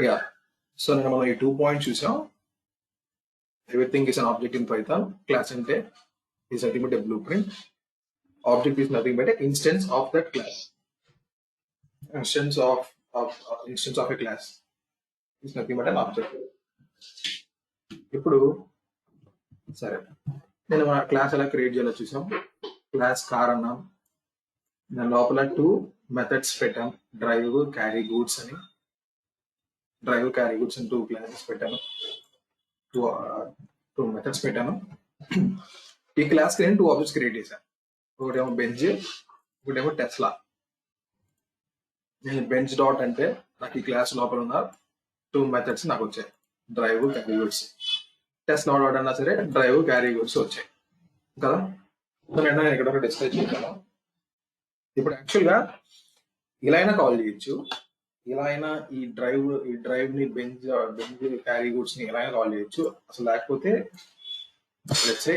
Yeah so నేను మనం ఈ 2 పాయింట్స్ చూసాం. Everything is an object in Python. Class అంటే is nothing but a blueprint. Object is nothing but an instance of that class. Instance of a class is nothing but an object. ఇప్పుడు సరే నేను మన class ఎలా create చేయాలో చూసాం. Class car అన్నాం, దాని లోపల 2 మెథడ్స్ పెట్టాం. డ్రైవ్, క్యారీ గూడ్స్ అని. డ్రైవ్, క్యారీ గూడ్స్ అని 2 క్లాసెస్ పెట్టాను. 2 మెథడ్స్ పెట్టాను. ఈ క్లాస్ కి నేను 2 ఆబ్జెక్ట్స్ క్రియేట్ చేశాను. ఒకటేమో బెంజ్, ఒకటేమో టెస్లా. నేను బెంజ్ డాట్ అంటే నాకు ఈ క్లాస్ లోపల ఉన్న 2 మెథడ్స్ నాకు వచ్చాయి, drive, carry goods. Tesla dot అన్నా సరే డ్రైవ్, క్యారీ గూడ్స్ వచ్చాయి కదా. నేను ఇక్కడ డిస్ప్లే చేశాను. ఇప్పుడు యాక్చువల్గా ఇలా అయినా కాల్ చేయొచ్చు, ఇలా అయినా ఈ డ్రైవ్ ని బెంజ్ క్యారీ గూడ్స్ ని ఇలా అయినా కాల్ చేయొచ్చు. అసలు లేకపోతే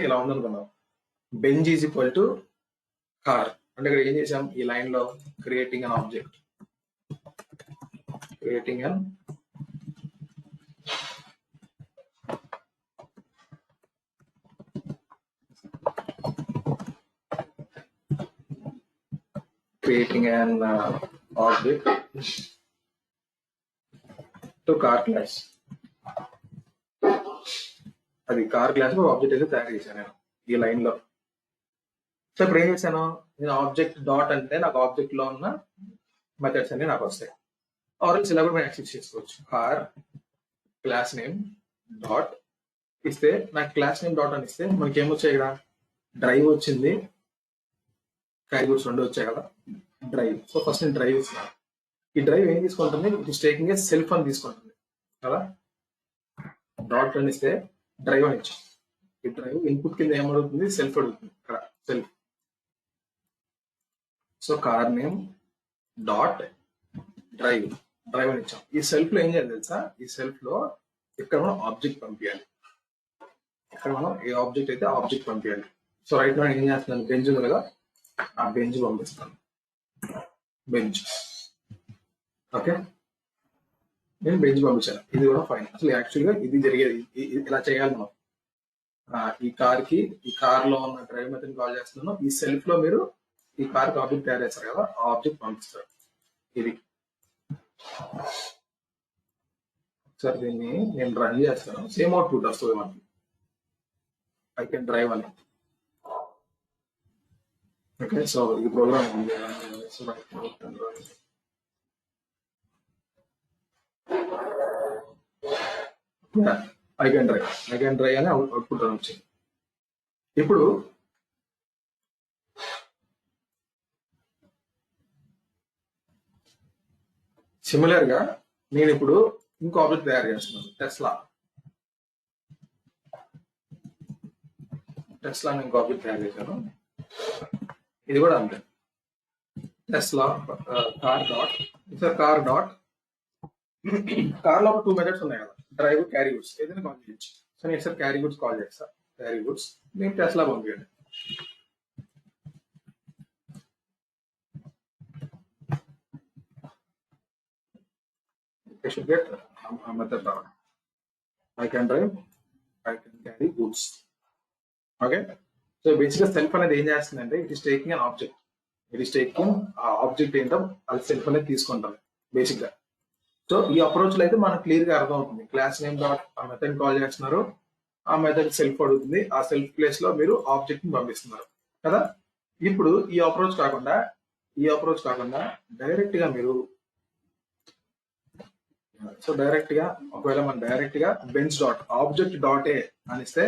ఇలా ఉందనుకున్నాం, Benz is equal to car అంటే ఇక్కడ ఏం చేసాం, ఈ లైన్ లో creating an object, creating an object to car class. అది కార్ క్లాస్ ఆబ్జెక్ట్ అయితే తయారు చేశాను నేను ఈ లైన్ లో. సో ఇప్పుడు ఏం చేశాను, నేను ఆబ్జెక్ట్ డాట్ అంటే నాకు ఆబ్జెక్ట్ లో ఉన్న మెథడ్స్ అన్ని నాకు వస్తాయి. ఆర్ఎల్స్ ఇలా కూడా మనం యాక్సెస్ చేసుకోవచ్చు. కార్ క్లాస్ నేమ్ డాట్ ఇస్తే నాకు క్లాస్ నేమ్ డాట్ అని ఇస్తే మనకి ఏమొచ్చాయి ఇక్కడ, డ్రైవ్ వచ్చింది, క్యారీ గూడ్స్ 2 వచ్చాయి కదా. డ్రైవ్, సో ఫస్ట్ నేను డ్రైవ్ ఇస్తున్నాను. ఈ డ్రైవ్ ఏం తీసుకుంటుంది, it is taking a self అని తీసుకుంటుంది కదా. డాట్ అని ఇస్తే డ్రైవ్ అని ఇచ్చాం. ఈ డ్రైవ్ ఇన్పుట్ కింద ఏమడుగుతుంది, సెల్ఫ్ అడుగుతుంది ఇక్కడ, self. So car name dot drive అని ఇచ్చాం. ఈ సెల్ఫ్ లో ఏం చేయాలి తెలుసా, ఈ సెల్ఫ్ లో ఇక్కడ మనం ఆబ్జెక్ట్ పంపించాలి. ఇక్కడ మనం ఏ ఆబ్జెక్ట్ అయితే ఆబ్జెక్ట్ పంపించాలి. సో రైట్ నా ఏం చేస్తున్నాను, బెంచ్ ఉంది కదా, ఆ బెంచ్ పంపిస్తాను. బెంచ్ ఓకే, నేను బెంచ్ పంపించాను. ఇది కూడా ఫైన్. అసలు యాక్చువల్గా ఇది జరిగేది ఇలా చేయాలి మనం. ఈ కార్ లో ఉన్న డ్రైవ్ మెథడ్ కాల్ చేస్తున్నాను. ఈ సెల్ఫ్ లో మీరు ఈ కార్ కి ఆబ్జెక్ట్ తయారు చేస్తారు కదా, ఆ ఆబ్జెక్ట్ పంపిస్తారు. ఇది సార్ దీన్ని నేను రన్ చేస్తాను, సేమ్ అవుట్పుట్ వస్తుంది మనకి. ఐ కెన్ డ్రైవ్ అని. ఓకే, సో ఈ ప్రోగ్రామ్ ఉంది. ఐ కెన్ డ్రైవ్ అని అవుట్పుట్ అని వచ్చింది. ఇప్పుడు సిమిలర్ గా నేను ఇప్పుడు ఇంకో ఆబ్జెక్ట్ తయారు చేస్తున్నాను, టెస్లా ఇంకో ఆబ్జెక్ట్ తయారు చేశాను. ఇది కూడా అంతే, టెస్లా కార్ డాట్. కార్ లో 2 మెథడ్స్ ఉన్నాయి కదా, డ్రైవ్, క్యారీ గూడ్స్. ఏదైనా కాల్ చేయొచ్చు. సో నేను సార్ క్యారీ గూడ్స్ కాల్ చేస్తా. క్యారీ గూడ్స్ నేను టెస్లా పంపించండి. I should get a method down. I can drive, I can carry goods. Okay, so basically self అనేది ఏం చేస్తుందంటే, it is taking an object. ఆ object ఏంటో అది సెల్ఫ్ అనేది తీసుకుంటాం బేసిక్ గా. సో ఈ అప్రోచ్ లో అయితే మనకు క్లియర్ గా అర్థం అవుతుంది. క్లాస్ నేమ్ డాట్ ఆ మెథడ్ కాల్ చేస్తున్నారు, ఆ మెథడ్ సెల్ఫ్ అడుగుతుంది, ఆ సెల్ఫ్ ప్లేస్ లో మీరు ఆబ్జెక్ట్ ని పంపిస్తున్నారు కదా. ఇప్పుడు ఈ అప్రోచ్ కాకుండా డైరెక్ట్ గా మీరు ఒకవేళ మనం డైరెక్ట్ గా బెంచ్ డాట్ ఆబ్జెక్ట్ డాట్ అనిస్తే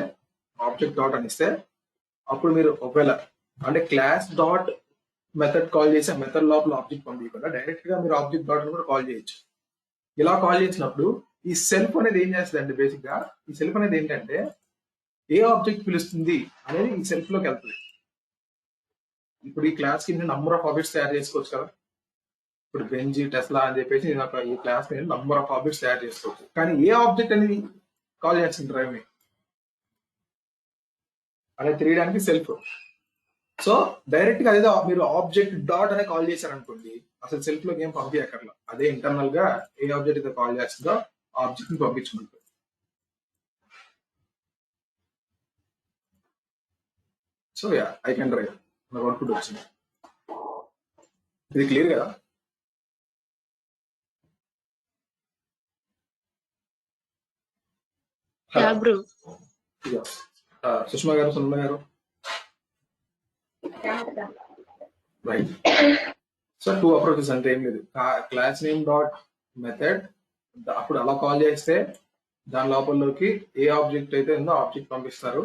అప్పుడు మీరు ఒకవేళ అంటే క్లాస్ డాట్ మెథడ్ కాల్ చేసి ఆ మెథడ్ లోపల ఆబ్జెక్ట్ పంపించకుండా డైరెక్ట్ గా మీరు ఆబ్జెక్ట్ డాట్ కూడా కాల్ చేయొచ్చు. ఇలా కాల్ చేసినప్పుడు ఈ సెల్ఫ్ అనేది ఏం చేస్తుంది అంటే, బేసిక్ గా ఈ సెల్ఫ్ అనేది ఏంటంటే ఏ ఆబ్జెక్ట్ పిలుస్తుంది అనేది ఈ సెల్ఫ్ లోకి వెళ్తుంది. ఇప్పుడు ఈ క్లాస్ కి నంబర్ ఆఫ్ ఆబ్జెక్ట్స్ తయారు చేసుకోవచ్చు కదా. ఇప్పుడు బెంజ్, టెస్లా అని చెప్పేసి ఈ క్లాస్ మీద నంబర్ ఆఫ్ ఆబ్జెక్ట్స్ తయారు చేసుకోవచ్చు. కానీ ఏ ఆబ్జెక్ట్ అనేది కాల్ చేస్తుంది డ్రైవ్ ని అనేది తెలియడానికి సెల్ఫ్. సో డైరెక్ట్ గా అదే మీరు ఆబ్జెక్ట్ డాట్ అనే కాల్ చేశారనుకోండి, అసలు సెల్ఫ్ లోకి ఏం పంపించక్కర్లా, అదే ఇంటర్నల్ గా ఏ ఆబ్జెక్ట్ అయితే కాల్ చేస్తుందో ఆబ్జెక్ట్ ని పంపించుకుంటుంది. So ya, I can drive నాకు అవుట్పుట్ వచ్చింది. ఇది క్లియర్ కదా? సుష్మా గారు, సుష్మా గారు, రైట్. సో 2 అప్రోచెస్ అంటే ఏం లేదు, క్లాస్ నేమ్ డాట్ మెథడ్ అప్పుడు అలా కాల్ చేస్తే దాని లోపలలోకి ఏ ఆబ్జెక్ట్ అయితే ఉందో ఆబ్జెక్ట్ పంపిస్తారు.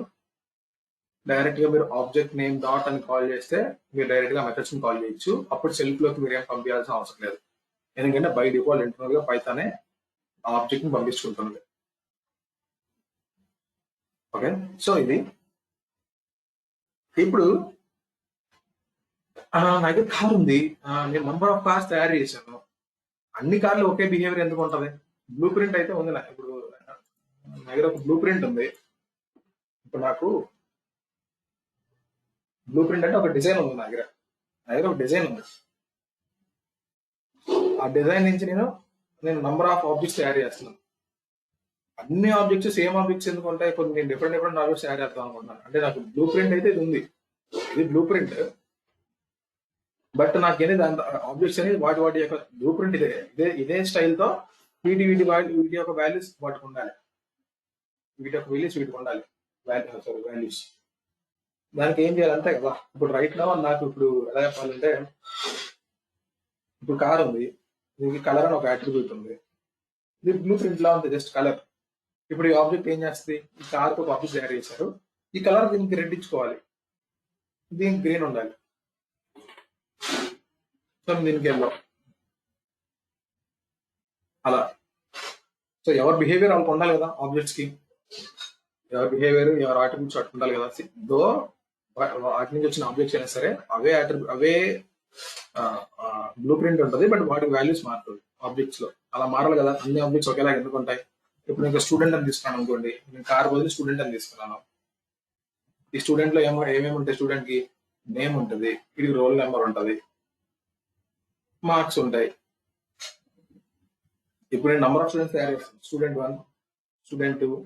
డైరెక్ట్ గా మీరు ఆబ్జెక్ట్ నేమ్ డాట్ అని కాల్ చేస్తే మీరు డైరెక్ట్ గా మెథడ్స్ ని కాల్ చేయొచ్చు. అప్పుడు సెల్ఫ్ లోకి మీరు ఏం పంపించాల్సిన అవసరం లేదు, ఎందుకంటే బై డిఫాల్ట్ ఇంటర్నల్ గా పైథానే ఆబ్జెక్ట్ ని పంపించుకుంటుంది. ఓకే, సో ఇది ఇప్పుడు నా దగ్గర కార్ ఉంది, నేను నంబర్ ఆఫ్ కార్స్ తయారు చేశాను. అన్ని కార్లు ఒకే బిహేవియర్ ఎందుకు ఉంటది? బ్లూ ప్రింట్ అయితే ఉంది నాకు. ఇప్పుడు నా దగ్గర ఒక బ్లూ ప్రింట్ ఉంది. ఇప్పుడు నాకు బ్లూ ప్రింట్ అంటే ఒక డిజైన్ ఉంది నా దగ్గర ఒక డిజైన్ ఉంది. ఆ డిజైన్ నుంచి నేను నంబర్ ఆఫ్ ఆబ్జెక్ట్స్ తయారు చేస్తున్నాను. అన్ని ఆబ్జెక్ట్స్ సేమ్ ఆబ్జెక్ట్స్ ఎందుకు ఉంటాయి? కొన్ని నేను డిఫరెంట్ ఆబ్జెక్ట్స్ తయారు చేస్తాను అనుకుంటున్నాను. అంటే నాకు బ్లూ ప్రింట్ అయితే ఇది ఉంది, ఇది బ్లూ ప్రింట్. బట్ నాకేది దాని ఆబ్జెక్ట్స్ అనేది వాటి యొక్క బ్లూ ప్రింట్ ఇదే స్టైల్తో వీటి యొక్క వాల్యూస్ వాటికి ఉండాలి, వీటి యొక్క వాల్యూస్ వీటికి ఉండాలి, వాల్యూస్. దానికి ఏం చేయాలంటే కదా, ఇప్పుడు రైట్ లో నాకు ఇప్పుడు ఎలా చెప్పాలంటే, ఇప్పుడు కార్ ఉంది, దీనికి కలర్ అని ఒక అట్రిబ్యూట్ ఉంది, ఇది బ్లూ ప్రింట్ లా ఉంది, జస్ట్ కలర్. ఇప్పుడు ఈ ఆబ్జెక్ట్ ఏం చేస్తుంది? ఈ కార్ కు ఒక ఆబ్జెక్ట్ తయారు చేశారు, ఈ కలర్ దీనికి రెడ్ ఇచ్చుకోవాలి, దీనికి గ్రీన్ ఉండాలి, సో దీనికి ఎల్లో, అలా. సో ఎవరి బిహేవియర్ వాళ్ళకి ఉండాలి కదా, ఆబ్జెక్ట్స్ కి ఎవరి బిహేవియర్ ఎవరి ఆట్రిబ్యూట్స్ అటు ఉండాలి కదా. దో వాటి నుంచి వచ్చిన ఆబ్జెక్ట్స్ అయినా సరే అవే బ్లూ ప్రింట్ ఉంటుంది, బట్ వాటికి వాల్యూస్ మారుతుంది ఆబ్జెక్ట్స్ లో. అలా మారాలి కదా, అన్ని ఆబ్జెక్ట్స్ ఒకేలా ఎందుకు ఉంటాయి? ఇప్పుడు నేను స్టూడెంట్ అని తీసుకున్నాను అనుకోండి, నేను కార్ బదులు స్టూడెంట్ అని తీసుకున్నాను. ఈ స్టూడెంట్ లో ఏమేమి ఉంటాయి? స్టూడెంట్ కి నేమ్ ఉంటుంది, వీడికి రోల్ నెంబర్ ఉంటుంది, మార్క్స్ ఉంటాయి. ఇప్పుడు నేను నంబర్ ఆఫ్ స్టూడెంట్స్ తయారు చేస్తాను, స్టూడెంట్ 1, స్టూడెంట్ 2,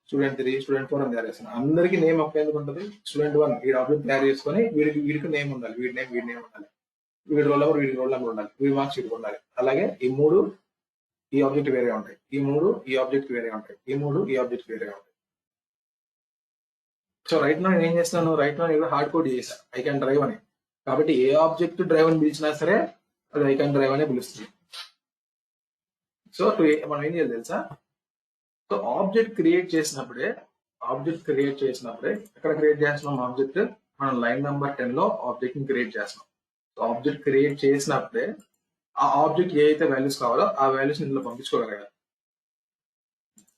స్టూడెంట్ 3, స్టూడెంట్ 4 అని తయారు చేస్తాను. అందరికి నేమ్ ఒకే ఎందుకు ఉంటుంది? స్టూడెంట్ 1 వీడి ఆబ్జెక్ట్ తయారు చేసుకొని వీడికి నేమ్ ఉండాలి, వీడి నేమ్ ఉండాలి, వీడి రోల్ నెంబర్ ఉండాలి, వీడి మార్క్స్ వీడికి ఉండాలి. అలాగే ఈ 3 ఈ ఆబ్జెక్ట్ వేరే ఉంటాయి, ఈ 3 ఈ ఆబ్జెక్ట్ వేరే ఉంటాయి, ఈ 3 ఈ ఆబ్జెక్ట్ వేరే ఉంటాయి. సో రైట్ నో నేను ఏం చేస్తున్నాను? రైట్ నో నేను హార్డ్ కోడ్ చేశాను ఐ క్యాన్ డ్రైవ్ అని. కాబట్టి ఏ ఆబ్జెక్ట్ డ్రైవ్ అని పిలిచినా సరే అది ఐ క్యాన్ డ్రైవ్ అనే పిలుస్తుంది. సో మనం ఏం చేయాలి తెలుసా? సో ఆబ్జెక్ట్ క్రియేట్ చేసినప్పుడే ఎక్కడ క్రియేట్ చేస్తున్నాం ఆబ్జెక్ట్? మనం లైన్ నెంబర్ 10 లో ఆబ్జెక్ట్ ని క్రియేట్ చేస్తున్నాం. సో ఆబ్జెక్ట్ క్రియేట్ చేసినప్పుడే ఆ ఆబ్జెక్ట్ ఏ అయితే వాల్యూస్ కావాలో ఆ వాల్యూస్ ఇందులో పంపించుకోగలగాలి.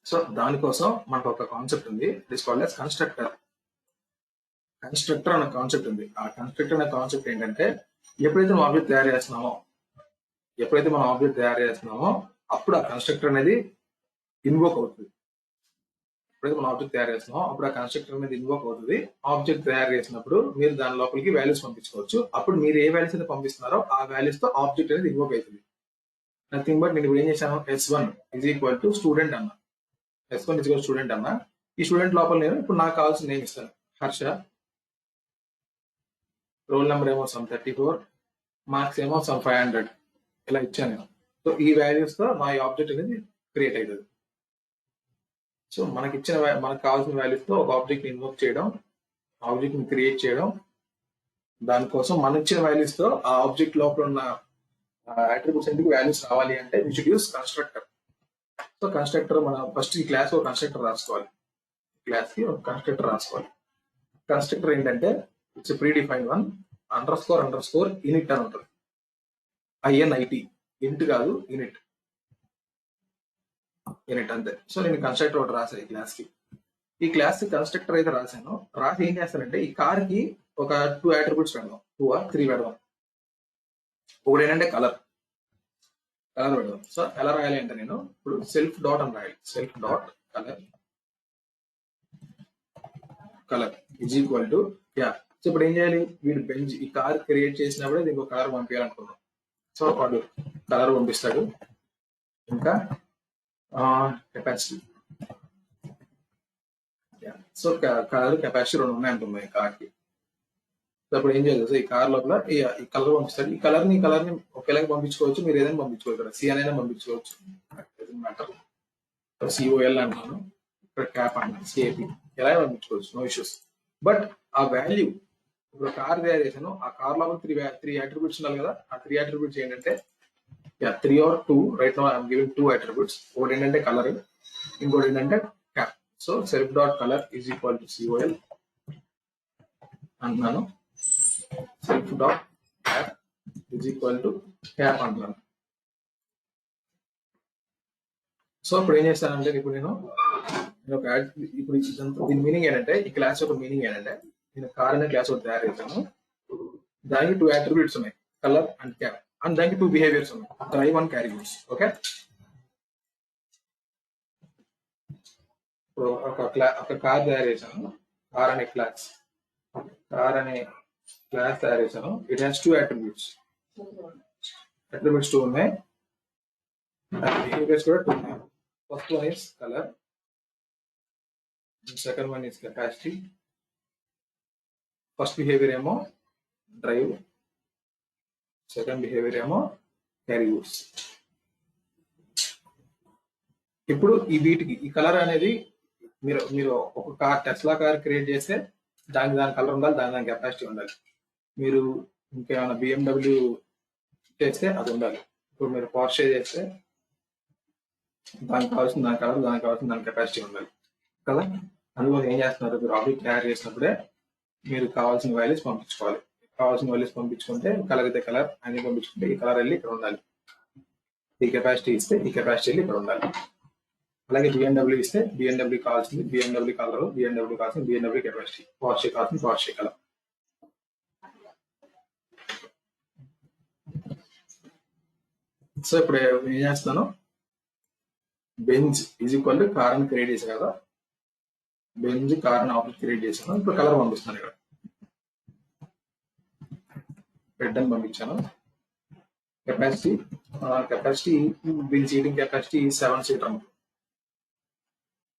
సో దానికోసం మనకు ఒక కాన్సెప్ట్ ఉంది, it is called as constructor అనే కాన్సెప్ట్ ఉంది. ఆ కన్స్ట్రక్టర్ అనే కాన్సెప్ట్ ఏంటంటే, ఎప్పుడైతే మనం ఆబ్జెక్ట్ తయారు చేస్తున్నామో అప్పుడు ఆ కన్స్ట్రక్టర్ అనేది ఇన్వోక్ అవుతుంది. ఎప్పుడైతే మనం ఆబ్జెక్ట్ తయారు చేస్తున్నామో అప్పుడు ఆ కన్స్ట్రక్టర్ అనేది ఇన్వోక్ అవుతుంది. ఆబ్జెక్ట్ తయారు చేసినప్పుడు మీరు దాని లోపలికి వాల్యూస్ పంపించుకోవచ్చు. అప్పుడు మీరు ఏ వాల్యూస్ అయితే పంపిస్తున్నారో ఆ వాల్యూస్ తో ఆబ్జెక్ట్ అనేది ఇన్వోక్ అవుతుంది. నథింగ్ బట్ నేను ఇప్పుడు ఏం చేశాను? S1 is equal to student అన్న, S1 ఈజ్ ఈక్వల్ స్టూడెంట్ అన్న. ఈ స్టూడెంట్ లోపల నేను ఇప్పుడు నాకు కావాల్సిన నేమ్ ఇస్తాను, హర్ష. రోల్ నెంబర్ ఏమో సమ్ 34, మార్క్స్ ఏమో సమ్ 500, ఇలా ఇచ్చాను నేను. సో ఈ వాల్యూస్ తో మా ఆబ్జెక్ట్ అనేది క్రియేట్ అవుతుంది. సో మనకు కావాల్సిన వాల్యూస్ తో ఒక ఆబ్జెక్ట్ ని ఇన్వోక్ చేయడం, ఆబ్జెక్ట్ ని క్రియేట్ చేయడం. దానికోసం మనకి ఇచ్చిన వాల్యూస్ తో ఆ ఆబ్జెక్ట్ లోపల ఉన్న అట్రిబ్యూట్స్ ఎందుకు వాల్యూస్ రావాలి అంటే we should use constructor. So constructor మనం ఫస్ట్ ఈ క్లాస్ ఒక కన్స్ట్రక్టర్ రాసుకోవాలి. కన్స్ట్రక్టర్ ఏంటంటే it's predefined one, __ init అని ఉంటుంది. INIT, ఇంట్ కాదు, ఇనిట్ అంతే. సో నేను కన్స్ట్రక్టర్ ఒకటి రాశాను ఈ క్లాస్ కి కన్స్ట్రక్టర్ అయితే రాసి ఏం చేస్తానంటే ఈ కార్ కి ఒక 2 అట్రిబ్యూట్స్ పెడదాం, 2 or 3 పెడదాం. ఒకటి ఏంటంటే కలర్ పెడదాం. సో ఎలా రాయాలి అంటే నేను ఇప్పుడు సెల్ఫ్ డాట్ అని రాయాలి, self dot colour is equal to so ఇప్పుడు ఏం చేయాలి, వీడు బెంజ్ ఈ కార్ క్రియేట్ చేసినప్పుడే దీనికి ఒక కలర్ పంపించాలనుకున్నాం. సో వాడు కలర్ పంపిస్తాడు, ఇంకా కెపాసిటీ. సో కలర్ కెపాసిటీ రెండు ఉన్నాయి అనుకున్నాం ఈ కార్కి. సో అప్పుడు ఏం చేయాలి, ఈ కార్ లోపల ఈ కలర్ పంపిస్తాడు. ఈ కలర్ ని ఒకేలాగా పంపించుకోవచ్చు, మీరు ఏదైనా పంపించుకోవచ్చు. సి అనైనా పంపించుకోవచ్చు, సిఓఎల్ అంటాను, ఇక్కడ క్యాప్ అంటాను, సిఏపి, ఎలా పంపించుకోవచ్చు, నో ఇష్యూస్. బట్ ఆ వాల్యూ ఇప్పుడు కార్ తయారు చేశాను, ఆ కార్ లోపల త్రీ అట్రిబ్యూట్స్ ఉండాలి కదా. ఆ 3 అట్రిబ్యూట్స్ ఏంటంటే 3 or 2, right now I'm giving 2 attributes. ఒకటి ఏంటంటే కలర్, ఇంకోటి ఏంటంటే cap. So self dot colour is equal to COL అంటున్నాను, self dot cap is equal to cap అంటున్నాను. సో ఇప్పుడు ఏం చేస్తానంటే ఇప్పుడు నేను ఒక ఇప్పుడు దీని మీనింగ్ ఏంటంటే, ఈ క్లాస్ యొక్క మీనింగ్ ఏంటంటే, నేను కార్ అనే క్లాస్ ఒకటి తయారు చేశాను, దానికి 2 అట్రిబ్యూట్స్ ఉన్నాయి, కలర్ అండ్ క్యాప్, అండ్ దానికి 2 బిహేవియర్స్ ఉన్నాయి, drive and carry goods. Okay, ఇప్పుడు ఒక కార్ తయారు చేశాను, కార్ అనే క్లాస్ తయారు చేశాను. ఇట్ హ్యాస్ 2 అట్రిబ్యూట్స్ 2 ఉన్నాయి, బిహేవియర్స్ కూడా 2 ఉన్నాయి. First one is colour, second one is capacity. First behaviour ఏమో డ్రైవ్, సెకండ్ బిహేవియర్ ఏమో క్యారీ గూడ్స్. ఇప్పుడు ఈ వీటికి ఈ కలర్ అనేది మీరు ఒక టెస్లా కార్ క్రియేట్ చేస్తే దాని కలర్ ఉండాలి, దాని కెపాసిటీ ఉండాలి. మీరు ఇంకేమైనా BMW చేస్తే అది ఉండాలి. ఇప్పుడు మీరు పోర్షే చేస్తే దానికి కావాల్సిన దాని కలర్, దానికి కావాల్సిన దాని కెపాసిటీ ఉండాలి కదా. అందువల్ల ఏం చేస్తున్నారు, మీరు ఆబ్జెక్ట్ తయారు చేసినప్పుడే మీరు కావాల్సిన వాల్యూస్ పంపించుకోవాలి. కావాల్సిన వాల్యూస్ పంపించుకుంటే కలర్ అయితే కలర్ అన్ని పంపించుకుంటే ఈ కలర్ వెళ్ళి ఇక్కడ ఉండాలి, ఈ కెపాసిటీ ఇస్తే ఈ కెపాసిటీ వెళ్ళి ఇక్కడ ఉండాలి. అలాగే BMW ఇస్తే BMW కావాల్సింది BMW కలర్, BMW కావాల్సింది BMW కెపాసిటీ, పోర్షే కావాల్సింది పోర్షే కలర్. సో ఇప్పుడు ఏం చేస్తాను, Benz is equal to car అని క్రియేట్ చేశాను కదా, బెంజ్ కార్ అని ఆబ్జెక్ట్ క్రియేట్ చేశాను. ఇప్పుడు కలర్ పంపిస్తాను, ఇక్కడ రెడ్ అని పంపించాను. కెపాసిటీ దీని seating capacity 7 seater,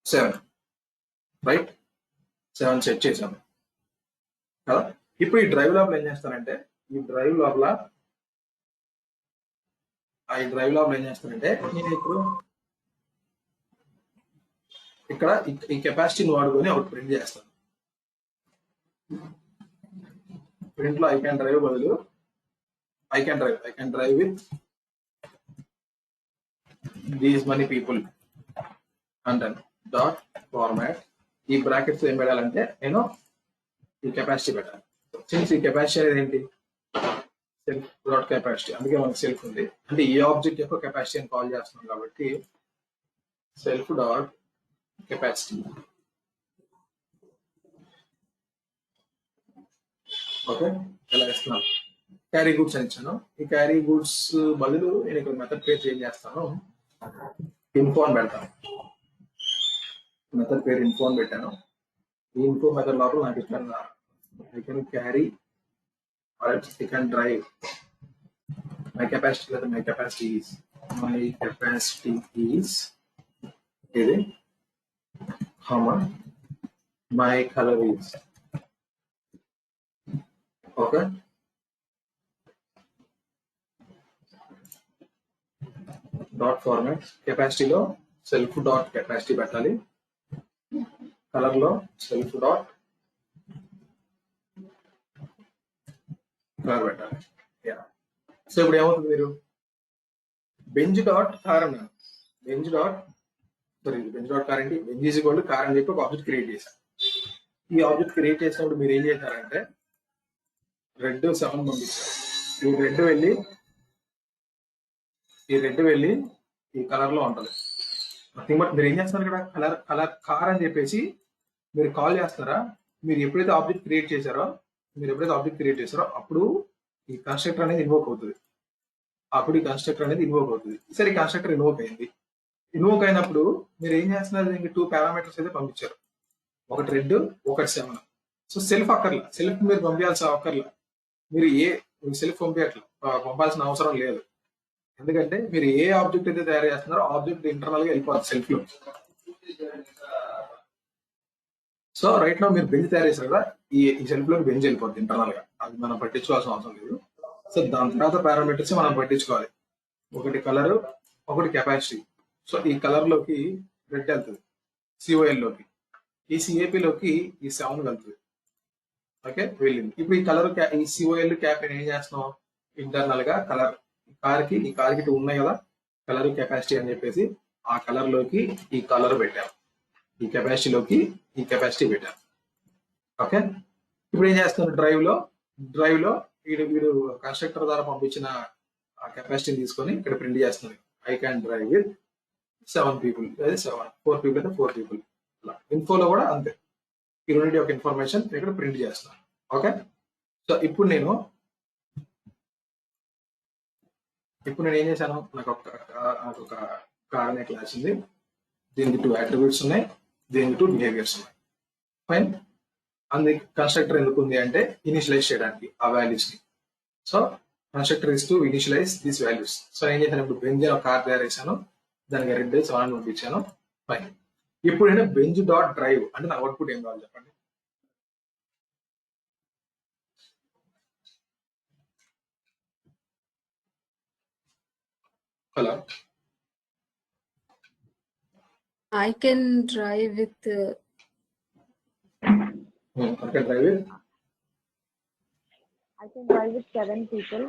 7 right, 7 set చేశాను కదా. ఇప్పుడు ఈ డ్రైవ్ లోపల ఏం చేస్తానంటే, ఈ డ్రైవ్ లోపల ఏం చేస్తానంటే, నేను ఇప్పుడు ఇక్కడ ఈ కెపాసిటీని వాడుకొని ఒకటి ప్రింట్ చేస్తాను. ప్రింట్ లో ఐ క్యాన్ డ్రైవ్ బదులు I can drive with these money people అంటాను. డాట్ ఫార్మాట్, ఈ బ్రాకెట్స్ ఏం పెట్టాలంటే నేను ఈ కెపాసిటీ పెట్టాలి. సిన్స్ ఈ కెపాసిటీ అనేది ఏంటి, సెల్ఫ్ డాట్ కెపాసిటీ, అందుకే మనకి సెల్ఫ్ ఉంది. అంటే ఈ ఆబ్జెక్ట్ యొక్క కెపాసిటీ అని కాల్ చేస్తున్నాం కాబట్టి సెల్ఫ్ డాట్ కెపాసిటీ. ఓకే, ఎలా ఇస్తున్నాను, క్యారీ గూడ్స్ అని ఇచ్చాను. ఈ క్యారీ గూడ్స్ బదులు నేను ఇక్కడ మెథడ్ పేరు చేంజ్ చేస్తాను, ఇన్ఫో అని పెడతాను. మెథడ్ పేరు ఇన్ఫో అని పెట్టాను. ఈ ఇన్ఫో మెథడ్ లోపల నాకు ఇక్కడ I can carry or I can drive my capacity, లేదా మై కెపాసిటీ ఈజ్ ఇది my colour is. Okay, dot format, కెపాసిటీలో సెల్ఫ్ డాట్ కెపాసిటీ పెట్టాలి, కలర్ లో సెల్ఫ్ డాట్ కలర్ పెట్టాలి. సో ఇప్పుడు ఏమవుతుంది, మీరు బెంజ్ డాట్ కార్ అన్నాను, బెంజ్ డాట్ కార్ ఏంటి, Benz is equal to car అని చెప్పి ఒక ఆబ్జెక్ట్ క్రియేట్ చేశాను. ఈ ఆబ్జెక్ట్ క్రియేట్ చేసినప్పుడు మీరు ఏం చేశారంటే రెడ్ 7 పంపించారు. ఈ రెడ్ వెళ్ళి ఈ కలర్ లో ఉంటుంది. నథింగ్ బట్ మీరు ఏం చేస్తున్నారు, ఇక్కడ కలర్ కార్ అని చెప్పేసి మీరు కాల్ చేస్తారా. మీరు ఎప్పుడైతే ఆబ్జెక్ట్ క్రియేట్ చేశారో అప్పుడు ఈ కన్స్ట్రక్టర్ అనేది ఇన్వోక్ అవుతుంది. సరే, ఈ కన్స్ట్రక్టర్ ఇన్వోక్ అయినప్పుడు మీరు ఏం చేస్తున్నారు, దీనికి 2 పారామీటర్స్ అయితే పంపించారు, ఒకటి రెడ్, ఒకటి 7. సో సెల్ఫ్ అక్కర్లా, సెల్ఫ్ మీరు పంపించాల్సిన అక్కర్లా, మీరు సెల్ఫ్ పంపాల్సిన అవసరం లేదు. ఎందుకంటే మీరు ఏ ఆబ్జెక్ట్ అయితే తయారు చేస్తున్నారో ఆబ్జెక్ట్ ఇంటర్నల్ గా వెళ్ళిపోతుంది సెల్ఫ్ లో. సో రైట్ లో మీరు బెంచ్ తయారు చేశారు కదా, ఈ సెల్ఫ్ లో బెంచ్ వెళ్ళిపోద్ది ఇంటర్నల్ గా, అది మనం పట్టించుకోవాల్సిన అవసరం లేదు. సో దాని తర్వాత పారామీటర్స్ మనం పట్టించుకోవాలి. ఒకటి కలర్, ఒకటి కెపాసిటీ. సో ఈ కలర్ లోకి రెడ్ వెళ్తుంది, సిఓఎల్ లోకి, ఈ సిఏపి లోకి ఈ 7 వెళ్తుంది. ఓకే, వెళ్ళింది. ఇప్పుడు ఈ కలర్ ఈ సిఓఎల్ క్యాప్ ఏం చేస్తున్నాం, ఇంటర్నల్ గా కలర్ ఈ కార్ కి ఉన్నాయి కదా కలర్ కెపాసిటీ అని చెప్పేసి, ఆ కలర్ లోకి ఈ కలర్ పెట్టాం, ఈ కెపాసిటీ లోకి ఈ కెపాసిటీ పెట్టాం. ఓకే, ఇప్పుడు ఏం చేస్తున్నాం, డ్రైవ్ లో వీడు కన్స్ట్రక్టర్ ద్వారా పంపించిన ఆ కెపాసిటీని తీసుకొని ఇక్కడ ప్రింట్ చేస్తున్నాడు. I can drive with 7 people, అదే 4 people అయితే 4 people. ఇన్ఫోలో కూడా అంతే, ఈ రెండింటి యొక్క ఇన్ఫర్మేషన్ ఇక్కడ ప్రింట్ చేస్తున్నాను. ఓకే, సో ఇప్పుడు నేను ఏం చేశాను, నాకు ఒక కార్ అనే క్లాస్ ఉంది, దీనికి 2 attributes ఉన్నాయి, దీనికి 2 behaviors ఉన్నాయి. ఫైన్. అందుకే కన్స్ట్రక్టర్ ఎందుకు ఉంది అంటే ఇనిషియలైజ్ చేయడానికి ఆ వాల్యూస్ ని. So constructor is to initialise these values. So ఏం చేశాను, ఇప్పుడు బెంజ్ కార్ తయారు చేశాను, దానికి రెడ్ 7 పంపించాను. ఫైన్. ఇప్పుడు నేను బెంజ్ డాట్ డ్రైవ్ అంటే నా అవుట్పుట్ ఏం కావాలి చెప్పండి. Hello, I can drive with I can drive with 7 people.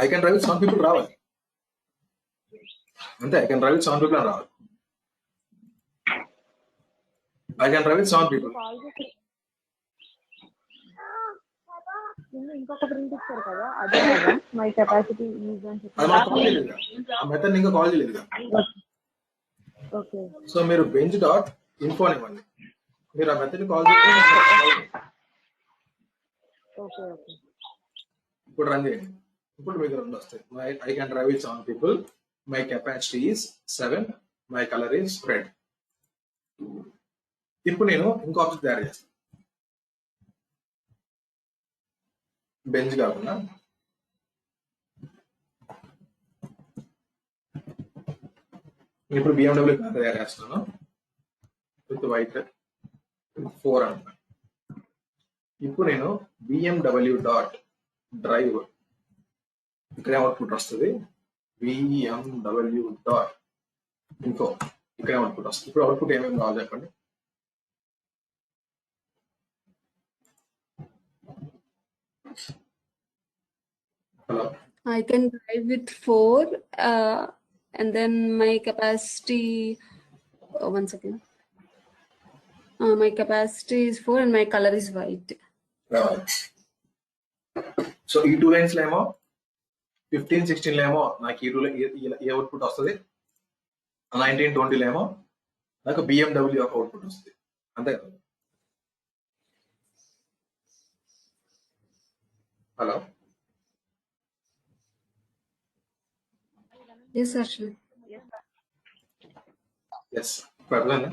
I can drive with 7 people రావాలి అంతే. I can drive with 7 people అని రావాలి. I can drive with 7 people. ఇంకొక ప్రింట్ ఇచ్చారు కదా, అదే మై కెపాసిటీ ఈజ్ అని చెప్పి. అది మనకు కాల్ చేయలేదు, ఆ మెథడ్ ఇంకా కాల్ చేయలేదు. ఓకే, సో మీరు బెంచ్ డాట్ ఇన్ఫో ఇవ్వండి, మీరు ఆ మెథడ్ కాల్ చేస్తే ఓకే ఓకే. ఇప్పుడు రన్ చేయండి. ఇప్పుడు మీకు 2 వస్తాయి. I can drive with 7 people, my capacity is 7, my colour is red. ఇప్పుడు నేను ఇంకో ఆబ్జెక్ట్ తయారు చేస్తాను, బెంచ్ కాకుండా. ఇప్పుడు BMW కార్ తయారు చేస్తున్నాను విత్ వైట్ 4 అంటున్నాను. ఇప్పుడు నేను BMW డాట్ డ్రైవ్, ఇక్కడ అవుట్పుట్ వస్తుంది, BMW డాట్ ఇన్ఫో, ఇక్కడ అవుట్పుట్ వస్తుంది. ఇప్పుడు అవుట్పుట్ ఏమేమి కావాలి చెప్పండి. Hello, I can drive with 4 and then my capacity, one second, my capacity is 4 and my color is white. So ఈ 2 లైన్స్ లో ఏమో 15, 16 లో ఏమో నాకు ఈ అవుట్పుట్ వస్తుంది, 19, 20 లో ఏమో నాకు BMW యొక్క అవుట్పుట్ వస్తుంది, అంతే కదా. Hello, Yes, Arshil. ఎస్, పర్లేదు.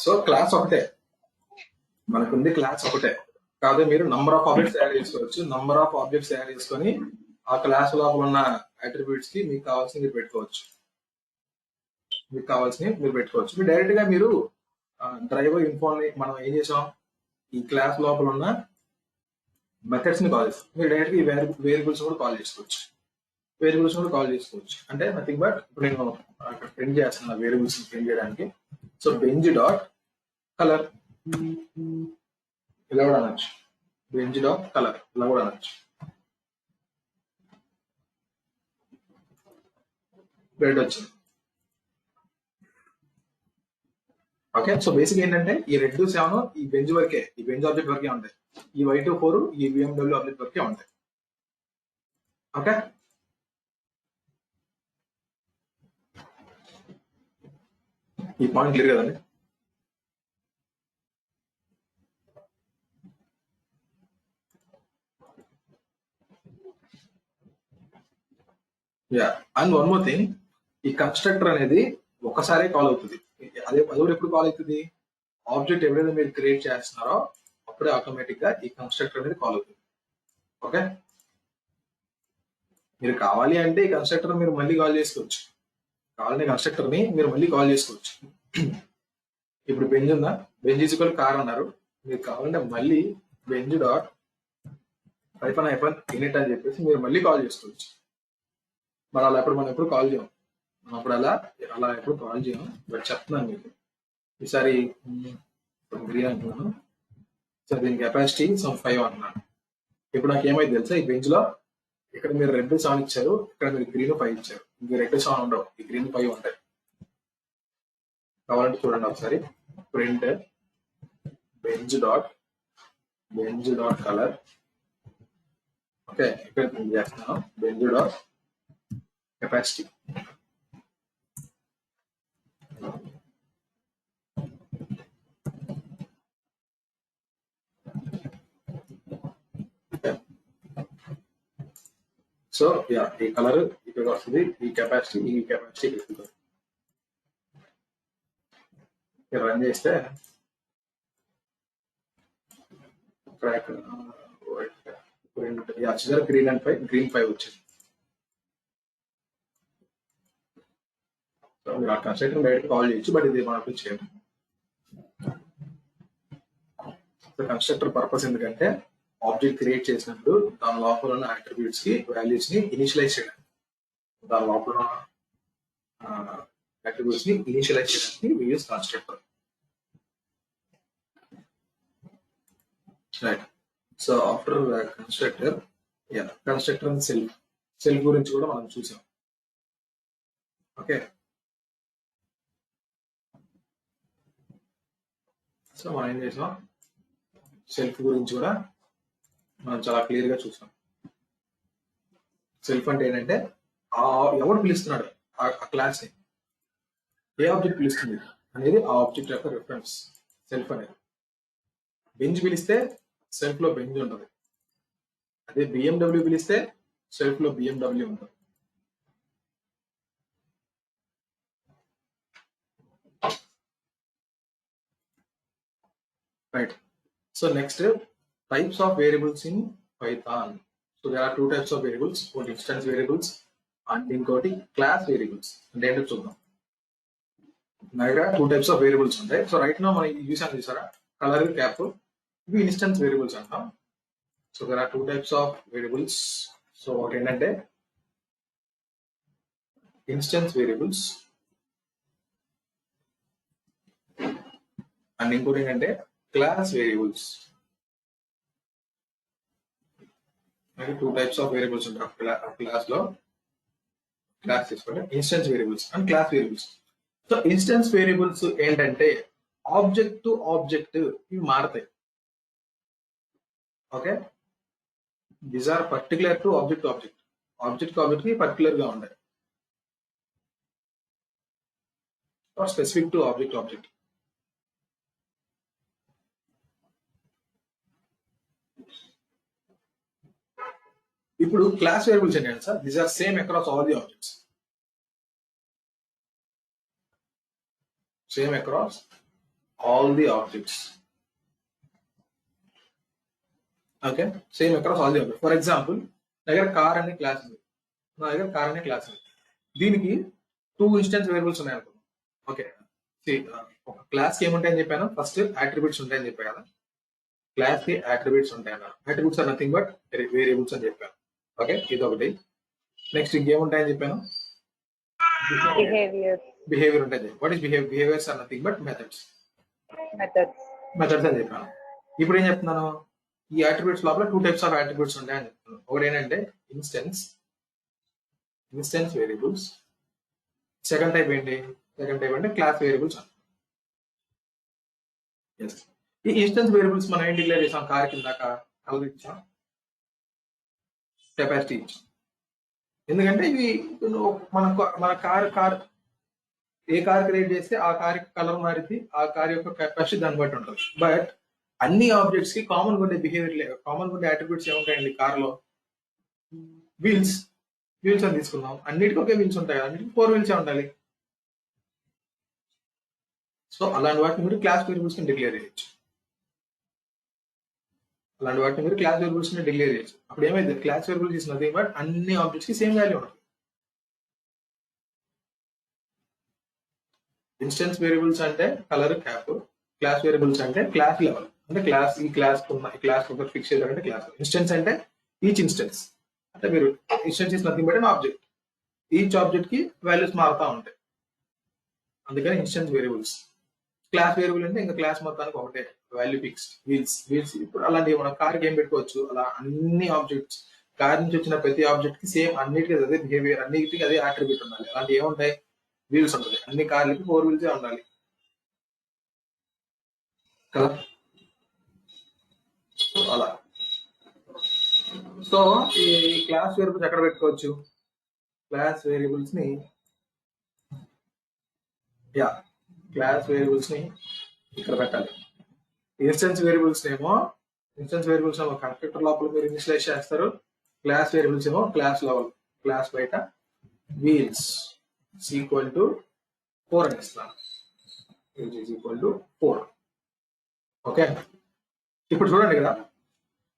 సో క్లాస్ ఒకటే, మనకుంది క్లాస్ ఒకటే, కాదు మీరు నంబర్ ఆఫ్ ఆబ్జెక్ట్స్ తయారు చేసుకోవచ్చు. నంబర్ ఆఫ్ ఆబ్జెక్ట్స్ తయారు చేసుకొని ఆ క్లాస్ లోపల ఉన్న అట్రిబ్యూట్స్ కి మీకు కావాల్సింది మీరు పెట్టుకోవచ్చు. మీరు డైరెక్ట్ గా మీరు డ్రైవర్ ఇన్ఫోని మనం ఏం చేసాం, ఈ క్లాస్ లోపల ఉన్న మెథడ్స్ ని కాల్ చేస్తాం. మీరు డైరెక్ట్ గా ఈ వేరియబుల్స్ కూడా కాల్ చేసుకోవచ్చు. అంటే నథింగ్ బట్ ఇప్పుడు నేను అక్కడ ప్రింట్ చేస్తున్నా వేరియబుల్స్ ప్రింట్ చేయడానికి. సో బెంజ్ డాట్ కలర్ ఇలా కూడా అనొచ్చు, బెంజ్ డాట్ కలర్ ఇలా కూడా అనొచ్చు. రెడ్ వచ్చింది. ఓకే, సో బేసిక్ ఏంటంటే ఈ రెడ్ 7 ఈ బెంజ్ వరకే, ఈ బెంజ్ ఆబ్జెక్ట్ వరకే ఉంటాయి. ఈ వైట్ 4 ఈ BMW ఆబ్జెక్ట్ వరకే ఉంటాయి. ఓకే, ఈ పాయింట్ క్లియర్ కదండి. Yeah, and one more thing, ఈ కన్స్ట్రక్టర్ అనేది ఒకసారి కాల్ అవుతుంది. అదే కూడా ఎప్పుడు కాల్ అవుతుంది? ఆబ్జెక్ట్ ఎప్పుడైతే మీరు క్రియేట్ చేస్తున్నారో అప్పుడే ఆటోమేటిక్ గా ఈ కన్స్ట్రక్టర్ అనేది కాల్ అవుతుంది. ఓకే, మీరు కావాలి అంటే ఈ కన్స్ట్రక్టర్ మీరు మళ్ళీ కాల్ చేసుకోవచ్చు. కావాలంటే కన్స్ట్రక్టర్ ని మీరు మళ్ళీ కాల్ చేసుకోవచ్చు. ఇప్పుడు బెంజ్ ఉందా, బెంజ్ ఈక్వల్ కార్ అన్నారు. మీరు కావాలంటే మళ్ళీ Benz dot Python hyphen in it అని చెప్పేసి మీరు మళ్ళీ కాల్ చేసుకోవచ్చు. మరి అలా మనం ఎప్పుడు కాల్ చేయం, అప్పుడు అలా ఎప్పుడు కాల్ చేయం. బట్ చెప్తున్నాను మీకు ఈసారి గ్రీన్ అంటున్నాను. సో దీని కెపాసిటీ 5 అంటున్నాను. ఇప్పుడు నాకు ఏమైంది తెలుసా, ఈ బెంచ్ లో ఇక్కడ మీరు రెడ్ 7 ఇచ్చారు, ఇక్కడ మీరు గ్రీన్ 5 ఇచ్చారు. ఇంక రెడ్ 7 ఉండవు, ఈ గ్రీన్ 5 ఉంటాయి. కావాలంటే చూడండి ఒకసారి. Print Benz dot colour. Okay, ఇక్కడ ప్రింట్ చేస్తున్నాను Benz dot capacity. So yeah, ఈ కలర్ ఇక్కడ వస్తుంది, ఈ కెపాసిటీ ఇక్కడ రన్ చేస్తే గ్రీన్ 5 వచ్చింది. సో మీరు ఆ కన్స్ట్రక్టర్ డైరెక్ట్ కాల్ చేయొచ్చు, బట్ ఇది మనకు చేయండి. కన్స్ట్రక్టర్ పర్పస్ ఎందుకంటే ఆబ్జెక్ట్ క్రియేట్ చేసినప్పుడు దాని లోపల ఉన్న అట్రిబ్యూట్స్ కి వాల్యూస్ ని ఇనిషియలైజ్ చేయడానికి, దాని లోపల అట్రిబ్యూట్స్ ని ఇనిషియలైజ్ చేయడానికి we use constructor. Right. So after constructor and self గురించి కూడా మనం చూసాం. ఓకే, సో మనం ఏం చేసాం, సెల్ఫ్ గురించి కూడా మనం చాలా క్లియర్ గా చూసాం. సెల్ఫ్ అంటే ఏంటంటే ఎవడు పిలుస్తున్నాడు ఆ క్లాస్ ని, ఏ ఆబ్జెక్ట్ పిలుస్తుంది అనేది ఆ ఆబ్జెక్ట్ యొక్క రిఫరెన్స్ సెల్ఫ్ అనేది. బెంజ్ పిలిస్తే సెల్ఫ్ లో బెంజ్ ఉంటుంది, అదే బిఎండబ్ల్యూ పిలిస్తే సెల్ఫ్ లో బిఎండబ్ల్యూ ఉంటుంది. Right. So next, types of variables in Python. So there are 2 types of variables, one instance variables and ఇంకోటి క్లాస్ వేరియబుల్స్. అంటే ఏంటో చూద్దాం. నా దగ్గర 2 types of variables ఉంటాయి. సో రైట్ నో మనం చూసాం చూసారా, కలర్, క్యాప్, ఇవి ఇన్స్టెన్స్ వేరియబుల్స్ అంటాం. So there are 2 types of variables. So ఒకటి ఏంటంటే ఇన్స్టెన్స్ వేరియబుల్స్ అండ్ ఇంకోటి ఏంటంటే class variables. 2 types of variables ఉంటాయి క్లాస్ లో. క్లాస్ తీసుకోండి, instance variables and class variables. So instance variables ఏంటంటే ఆబ్జెక్ట్ టు ఆబ్జెక్ట్ ఇవి మారుతాయి. Okay, these are particular to object to object కి పర్టికులర్ గా ఉంటాయి, స్పెసిఫిక్ టు ఆబ్జెక్ట్. ఇప్పుడు క్లాస్ వేరియబుల్స్ ఏంటంటే sir, these are same across all the objects. Same across all the objects. Okay, same across all the objects. For example, నా దగ్గర car అనే class ఉంది, దీనికి 2 ఇన్స్టెన్స్ వేరియబుల్స్ ఉన్నాయి అనుకో. ఓకే, ఒక క్లాస్ కి ఏముంటాయని చెప్పాను, ఫస్ట్ అట్రిబ్యూట్స్ ఉంటాయని చెప్పాను కదా. క్లాస్ కి అట్రిబ్యూట్స్ ఉంటాయి అన్నారు. Attributes are nothing but variables అని చెప్పాను. ఓకే, ఇది ఒకటి. నెక్స్ట్ ఇంకేముంటాయని చెప్పాను, బిహేవియర్ ఉంటాయి. What is behaviours are nothing but methods అని చెప్పాను. ఇప్పుడు ఏం చెప్తున్నాను, ఈ అట్రిబ్యూట్స్ లోపల 2 types ఆఫ్ అట్రిబ్యూట్స్ ఉంటాయి అని చెప్తున్నాను. ఒకటి ఏంటంటే ఇన్స్టెన్స్ వేరియబుల్స్. సెకండ్ టైప్ అంటే క్లాస్ వేరియబుల్స్. ఈ ఇన్స్టెన్స్ వేరియబుల్స్ మనం ఏం డిక్లేర్ చేసాం, కార్ కిందాక కలర్ ఇచ్చాం, కెపాసిటీ ఇచ్చాం. ఎందుకంటే ఇవి మన కార్ ఏ కార్ క్రియేట్ చేస్తే ఆ కార్ కలర్ మారింది, ఆ కార్ యొక్క కెపాసిటీ దాన్ని బట్టి ఉంటుంది. బట్ అన్ని ఆబ్జెక్ట్స్ కి కామన్ ఉండే బిహేవియర్, కామన్ ఉండే అట్రిబ్యూట్స్ ఏముంటాయండి కార్ లో, వీల్స్ అని తీసుకున్నాం. అన్నిటికీ ఒకే వీల్స్ ఉంటాయి, అన్నిటికీ 4 వీల్స్ ఉండాలి. సో అలాంటి వాటిని మీరు క్లాస్ వేరియబుల్స్ ని డిక్లేర్ చేయొచ్చు. అలాంటి వాటిని మీరు క్లాస్ వేరియబుల్స్ ని డిక్లేర్ చేయొచ్చు. అప్పుడు ఏమైంది, class variables is nothing but అన్ని ఆబ్జెక్ట్స్ కి సేమ్ వాల్యూ ఉంటుంది. ఇన్స్టెన్స్ వేరియబుల్స్ అంటే కలర్ క్యాప్, క్లాస్ వేరియబుల్స్ అంటే క్లాస్ లెవెల్, అంటే క్లాస్ ఈ క్లాస్ ఒక ఫిక్స్ చేయాలంటే క్లాస్. ఇన్స్టెన్స్ అంటే ఈచ్ ఇన్స్టెన్స్, అంటే మీరు instance is nothing but an object, each object కి వాల్యూస్ మారుతా ఉంటాయి, అందుకని ఇన్స్టెన్స్ వేరియబుల్స్. క్లాస్ వేరియబుల్ అంటే ఇంకా క్లాస్ మొత్తానికి ఒకటే వాల్యూ ఫిక్స్డ్. వీల్స్ ఇప్పుడు అలాంటివి మనం కార్కి ఏం పెట్టుకోవచ్చు, అలా అన్ని ఆబ్జెక్ట్స్, కార్ నుంచి వచ్చిన ప్రతి ఆబ్జెక్ట్ కి సేమ్ అన్నిటికీ అదే బిహేవియర్, అన్నిటికీ అదే ఆట్రిబ్యూట్ ఉండాలి. అలాంటి ఏముంటాయి, వీల్స్ ఉంటుంది. అన్ని కార్లకి 4 వీల్సే ఉండాలి కదా. అలా సో ఈ క్లాస్ వేరియబుల్స్ ఎక్కడ పెట్టుకోవచ్చు, క్లాస్ వేరియబుల్స్ ని క్లాస్ వేరియబుల్స్ ని ఇక్కడ పెట్టాలి. ఇన్స్టెన్స్ వేరియబుల్స్ ఏమో కన్స్ట్రక్టర్ లోపల మీరు ఇనిషియలైజ్ చేస్తారు. క్లాస్ వేరియబుల్స్ ఏమో క్లాస్ లెవెల్, క్లాస్ బయట వీల్స్ ఈక్వల్ టు 4 అని ఇస్తాను. Equal to 4. ఓకే, ఇప్పుడు చూడండి కదా,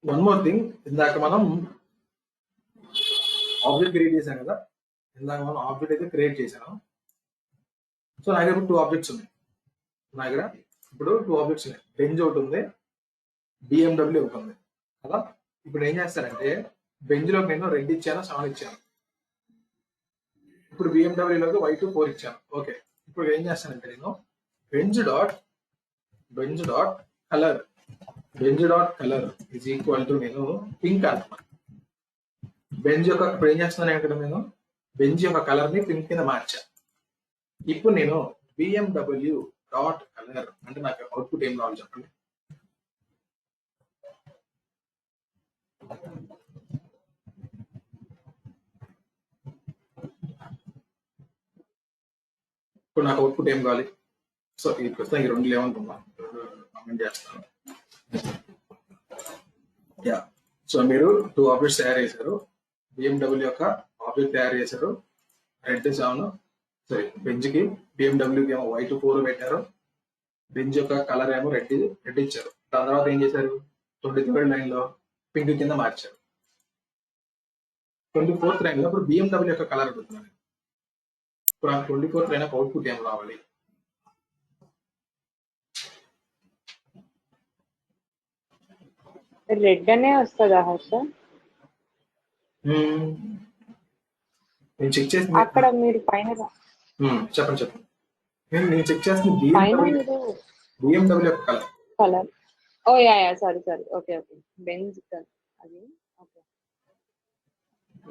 వన్ మోర్ థింగ్. ఇందాక మనం ఆబ్జెక్ట్ క్రియేట్ చేశాం కదా, ఆబ్జెక్ట్ అయితే క్రియేట్ చేశాను. సో నా దగ్గర 2 ఆబ్జెక్ట్స్ ఉన్నాయి. ఇప్పుడు 2 ఆబ్జెక్ట్స్ ఉన్నాయి. బెంజ్ ఒకటి ఉంది, బిఎండబ్ల్యూ ఒకటి ఉంది కదా. ఇప్పుడు ఏం చేస్తారంటే బెంజ్ లోకి నేను రెడ్ ఇచ్చాను, 7 ఇచ్చాను. ఇప్పుడు బిఎండబ్ల్యూలోకి వైట్ 4 ఇచ్చాను. ఓకే, ఇప్పుడు ఏం చేస్తానంటే నేను Benz dot colour is equal to నేను పింక్ అంటున్నాను. బెంజ్ యొక్క ఇప్పుడు ఏం చేస్తున్నాను అంటే నేను బెంజ్ యొక్క కలర్ ని పింక్ కింద మార్చా. ఇప్పుడు నేను బిఎండబ్ల్యూ డాట్ కలర్ అంటే నాకు అవుట్పుట్ ఏం రావాలి చెప్పండి. ఇప్పుడు నాకు అవుట్పుట్ ఏం కావాలి. సో ఈ ప్రస్తుతానికి 2 లేవనుకున్నాను, కామెంట్ చేస్తాను. సో మీరు 2 ఆబ్జెక్ట్స్ తయారు చేశారు. బిఎండబ్ల్యూ యొక్క ఆబ్జెక్ట్ తయారు చేశారు. రెడ్ 7, సారీ బెంజ్ కి, బిఎండబ్ల్యూకి ఏమో వైట్ 4 పెట్టారు. బెంజ్ యొక్క కలర్ ఏమో రెడ్ ఇచ్చారు. దాని తర్వాత ఏం చేశారు, 23rd లైన్ లో పింక్ కింద మార్చారు. 24th లైన్ లో ఇప్పుడు బిఎండబ్ల్యూ యొక్క కలర్ అడుగుతున్నాను. ఇప్పుడు ఆ 24th లైన్ అవుట్పుట్ ఏం రావాలి. రెడ్ అనే వస్తుందా హర్ష? నేను చెక్ చేసి అక్కడ మీరు పైన చెప్పండి. నేను చెక్ చేసిన బిఎండబ్ల్యూ యొక్క కలర్. ఓ యా సారీ ఓకే బెంజ్ అది. ఓకే,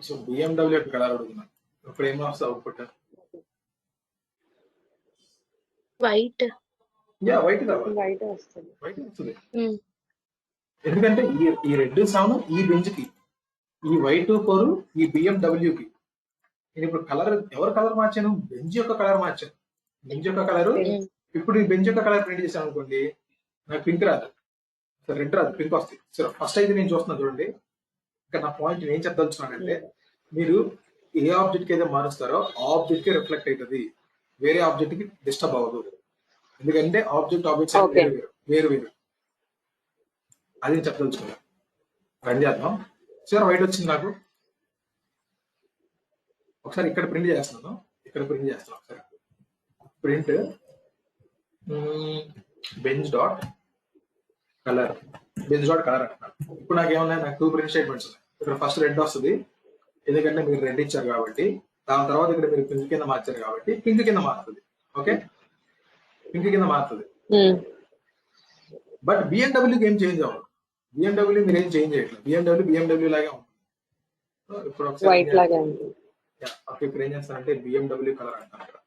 సో బిఎండబ్ల్యూ యొక్క కలర్ అడుగుతున్నాను. ఇప్పుడు ఏం వస్తుంది అవుట్పుట్, వైట్. వైట్ వస్తుంది. ఎందుకంటే ఈ రెడ్ 7 ఈ బెంజ్ కి, ఈ వైట్ 4 ఈ బిఎండబ్ల్యూకి. నేను ఇప్పుడు ఎవరు కలర్ మార్చాను, బెంజ్ యొక్క కలర్ మార్చాను. బెంజ్ యొక్క కలర్, ఇప్పుడు ఈ బెంజ్ యొక్క కలర్ ప్రింట్ చేశాను అనుకోండి, నాకు పింక్ రాదు, రెడ్ రాదు, పింక్ వస్తుంది. సో ఫస్ట్ అయితే నేను చూస్తున్నాను చూడండి, ఇక్కడ నా పాయింట్ ఏం చెప్పదలుచున్నానంటే, మీరు ఏ ఆబ్జెక్ట్ కి అయితే మారుస్తారో ఆ ఆబ్జెక్ట్ కి రిఫ్లెక్ట్ అవుతుంది, వేరే ఆబ్జెక్ట్ కి డిస్టర్బ్ అవ్వదు. ఎందుకంటే ఆబ్జెక్ట్స్ వేరు. అది చెప్పదలుచుకున్నాను. రన్ చేద్దాం. సార్ వైట్ వచ్చింది నాకు. ఒకసారి ఇక్కడ ప్రింట్ చేస్తున్నాను. ఒకసారి ప్రింట్ బెంజ్ డాట్ కలర్ అంటున్నాను. ఇప్పుడు నాకు ఏమన్నా, నాకు 2 ప్రింట్ స్టేట్మెంట్స్ ఉన్నాయి. ఇక్కడ ఫస్ట్ రెడ్ వస్తుంది, ఎందుకంటే మీరు రెడ్ ఇచ్చారు కాబట్టి. దాని తర్వాత ఇక్కడ మీరు పింక్ కింద మార్చారు కాబట్టి పింక్ కింద మారుతుంది. ఓకే, పింక్ కింద మారుతుంది. బట్ బిఎండబ్ల్యూకి ఏం చేంజ్ అవ్వదు. బిఎండబ్ల్యూ మీరు ఏం చేంజ్ చేయట్లేదు. బిఎండబ్ల్యూ లాగే ఉంటుంది. ఇప్పుడు వైట్ లాగా ఉంది. ఇప్పుడు ఏం చేస్తానంటే బిఎండబ్ల్యూ కలర్ అంటాను.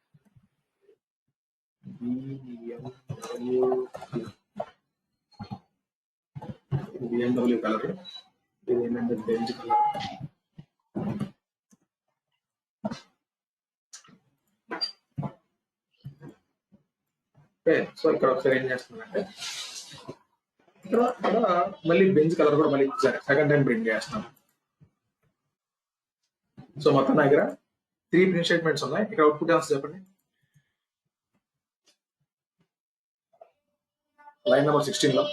బిఎండబ్ల్యూ కలర్ ఇది ఏంటంటే బెంజ్ కలర్. సో ఇక్కడ ఒకసారి ఏం చేస్తున్నానంటే ఇక్కడ మళ్ళీ బెంజ్ కలర్ కూడా మళ్ళీ సెకండ్ టైం ప్రింట్ చేస్తున్నాను. సో మొత్తం నా దగ్గర 3 ప్రింట్ స్టేట్మెంట్స్ ఉన్నాయి. ఇక్కడ అవుట్పుట్ ఏమొస్తుంది చెప్పండి. లైన్ నెంబర్ 16 లో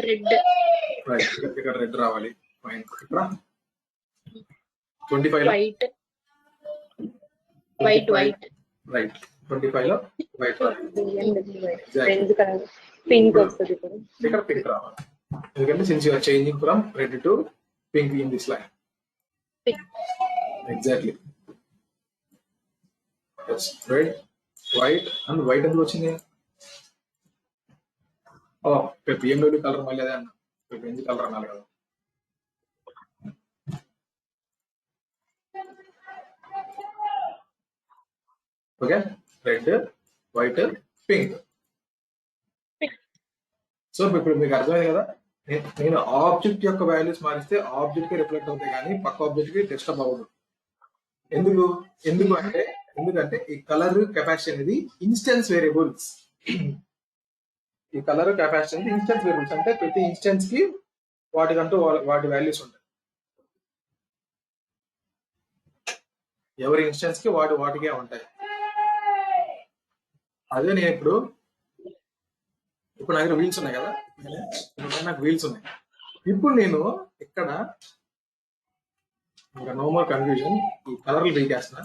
రెడ్. రైట్, ఇక్కడ రెడ్ రావాలి. ఫైన్. ఇక్కడ 25 లో వైట్. వైట్. వైట్. రైట్, 25 లో వైట్ రావాలి. బెంజ్ కలర్ పింక్ వస్తుంది ఇప్పుడు. ఇక్కడ పింక్ రావాలి, ఎందుకంటే since you're changing from red to pink in this line. Exactly. Red, white and white ఎందుకు వచ్చింది? ఓ, బిఎండబ్ల్యూ కలర్ మళ్ళీ అదే అన్న, బెంజ్ కలర్ అనాలి కదా. Okay, red, white, pink. So ఇప్పుడు మీకు అర్థమైంది కదా, నేను ఆబ్జెక్ట్ యొక్క వాల్యూస్ మారిస్తే ఆబ్జెక్ట్ కి రిఫ్లెక్ట్ అవుతాయి కానీ పక్క ఆబ్జెక్ట్ కి డిస్టర్బ్ అవ్వదు. ఎందుకంటే ఈ కలర్ కెపాసిటీ అనేది ఇన్స్టెన్స్ వేరియబుల్స్. ఈ కలర్ కెపాసిటీ అనేది ఇన్స్టెన్స్ వేరియబుల్స్, అంటే ప్రతి ఇన్స్టెన్స్ కి వాటికంటూ వాటి వాల్యూస్ ఉంటాయి. ఎవరి ఇన్స్టెన్స్ కి వాటికే ఉంటాయి. అదే నేను ఇప్పుడు నా దగ్గర వీల్స్ ఉన్నాయి కదా, నాకు వీల్స్ ఉన్నాయి. ఇప్పుడు నేను ఇక్కడ నో మోర్ కన్ఫ్యూజన్, ఈ కలర్లు పీకేస్తున్నా.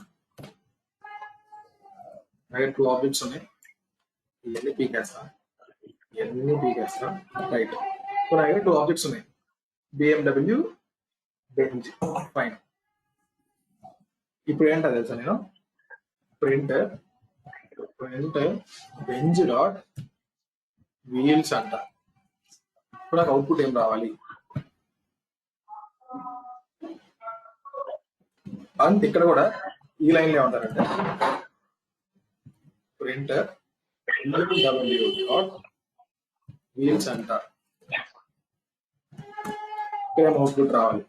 నా దగ్గర 2 ఆబ్జెక్ట్స్ ఉన్నాయి, ఇవన్నీ పీకేస్తా. రైట్. సో నా దగ్గర 2 ఆబ్జెక్ట్స్ ఉన్నాయి, బిఎండబ్ల్యూ, బెంజ్. ఫైన్. ఇప్పుడు ఏంటో తెలుసా, నేను ప్రింట్ బెంజ్ డాట్ వీల్స్ అంట. ఇప్పుడు నాకు అవుట్పుట్ ఏం రావాలి అంత. ఇక్కడ కూడా ఈ లైన్ లో ఏమంటారంటే ప్రింటర్ డబ్ల్యూ డాట్ వీల్స్ అంట. ఇక్కడ అవుట్పుట్ రావాలి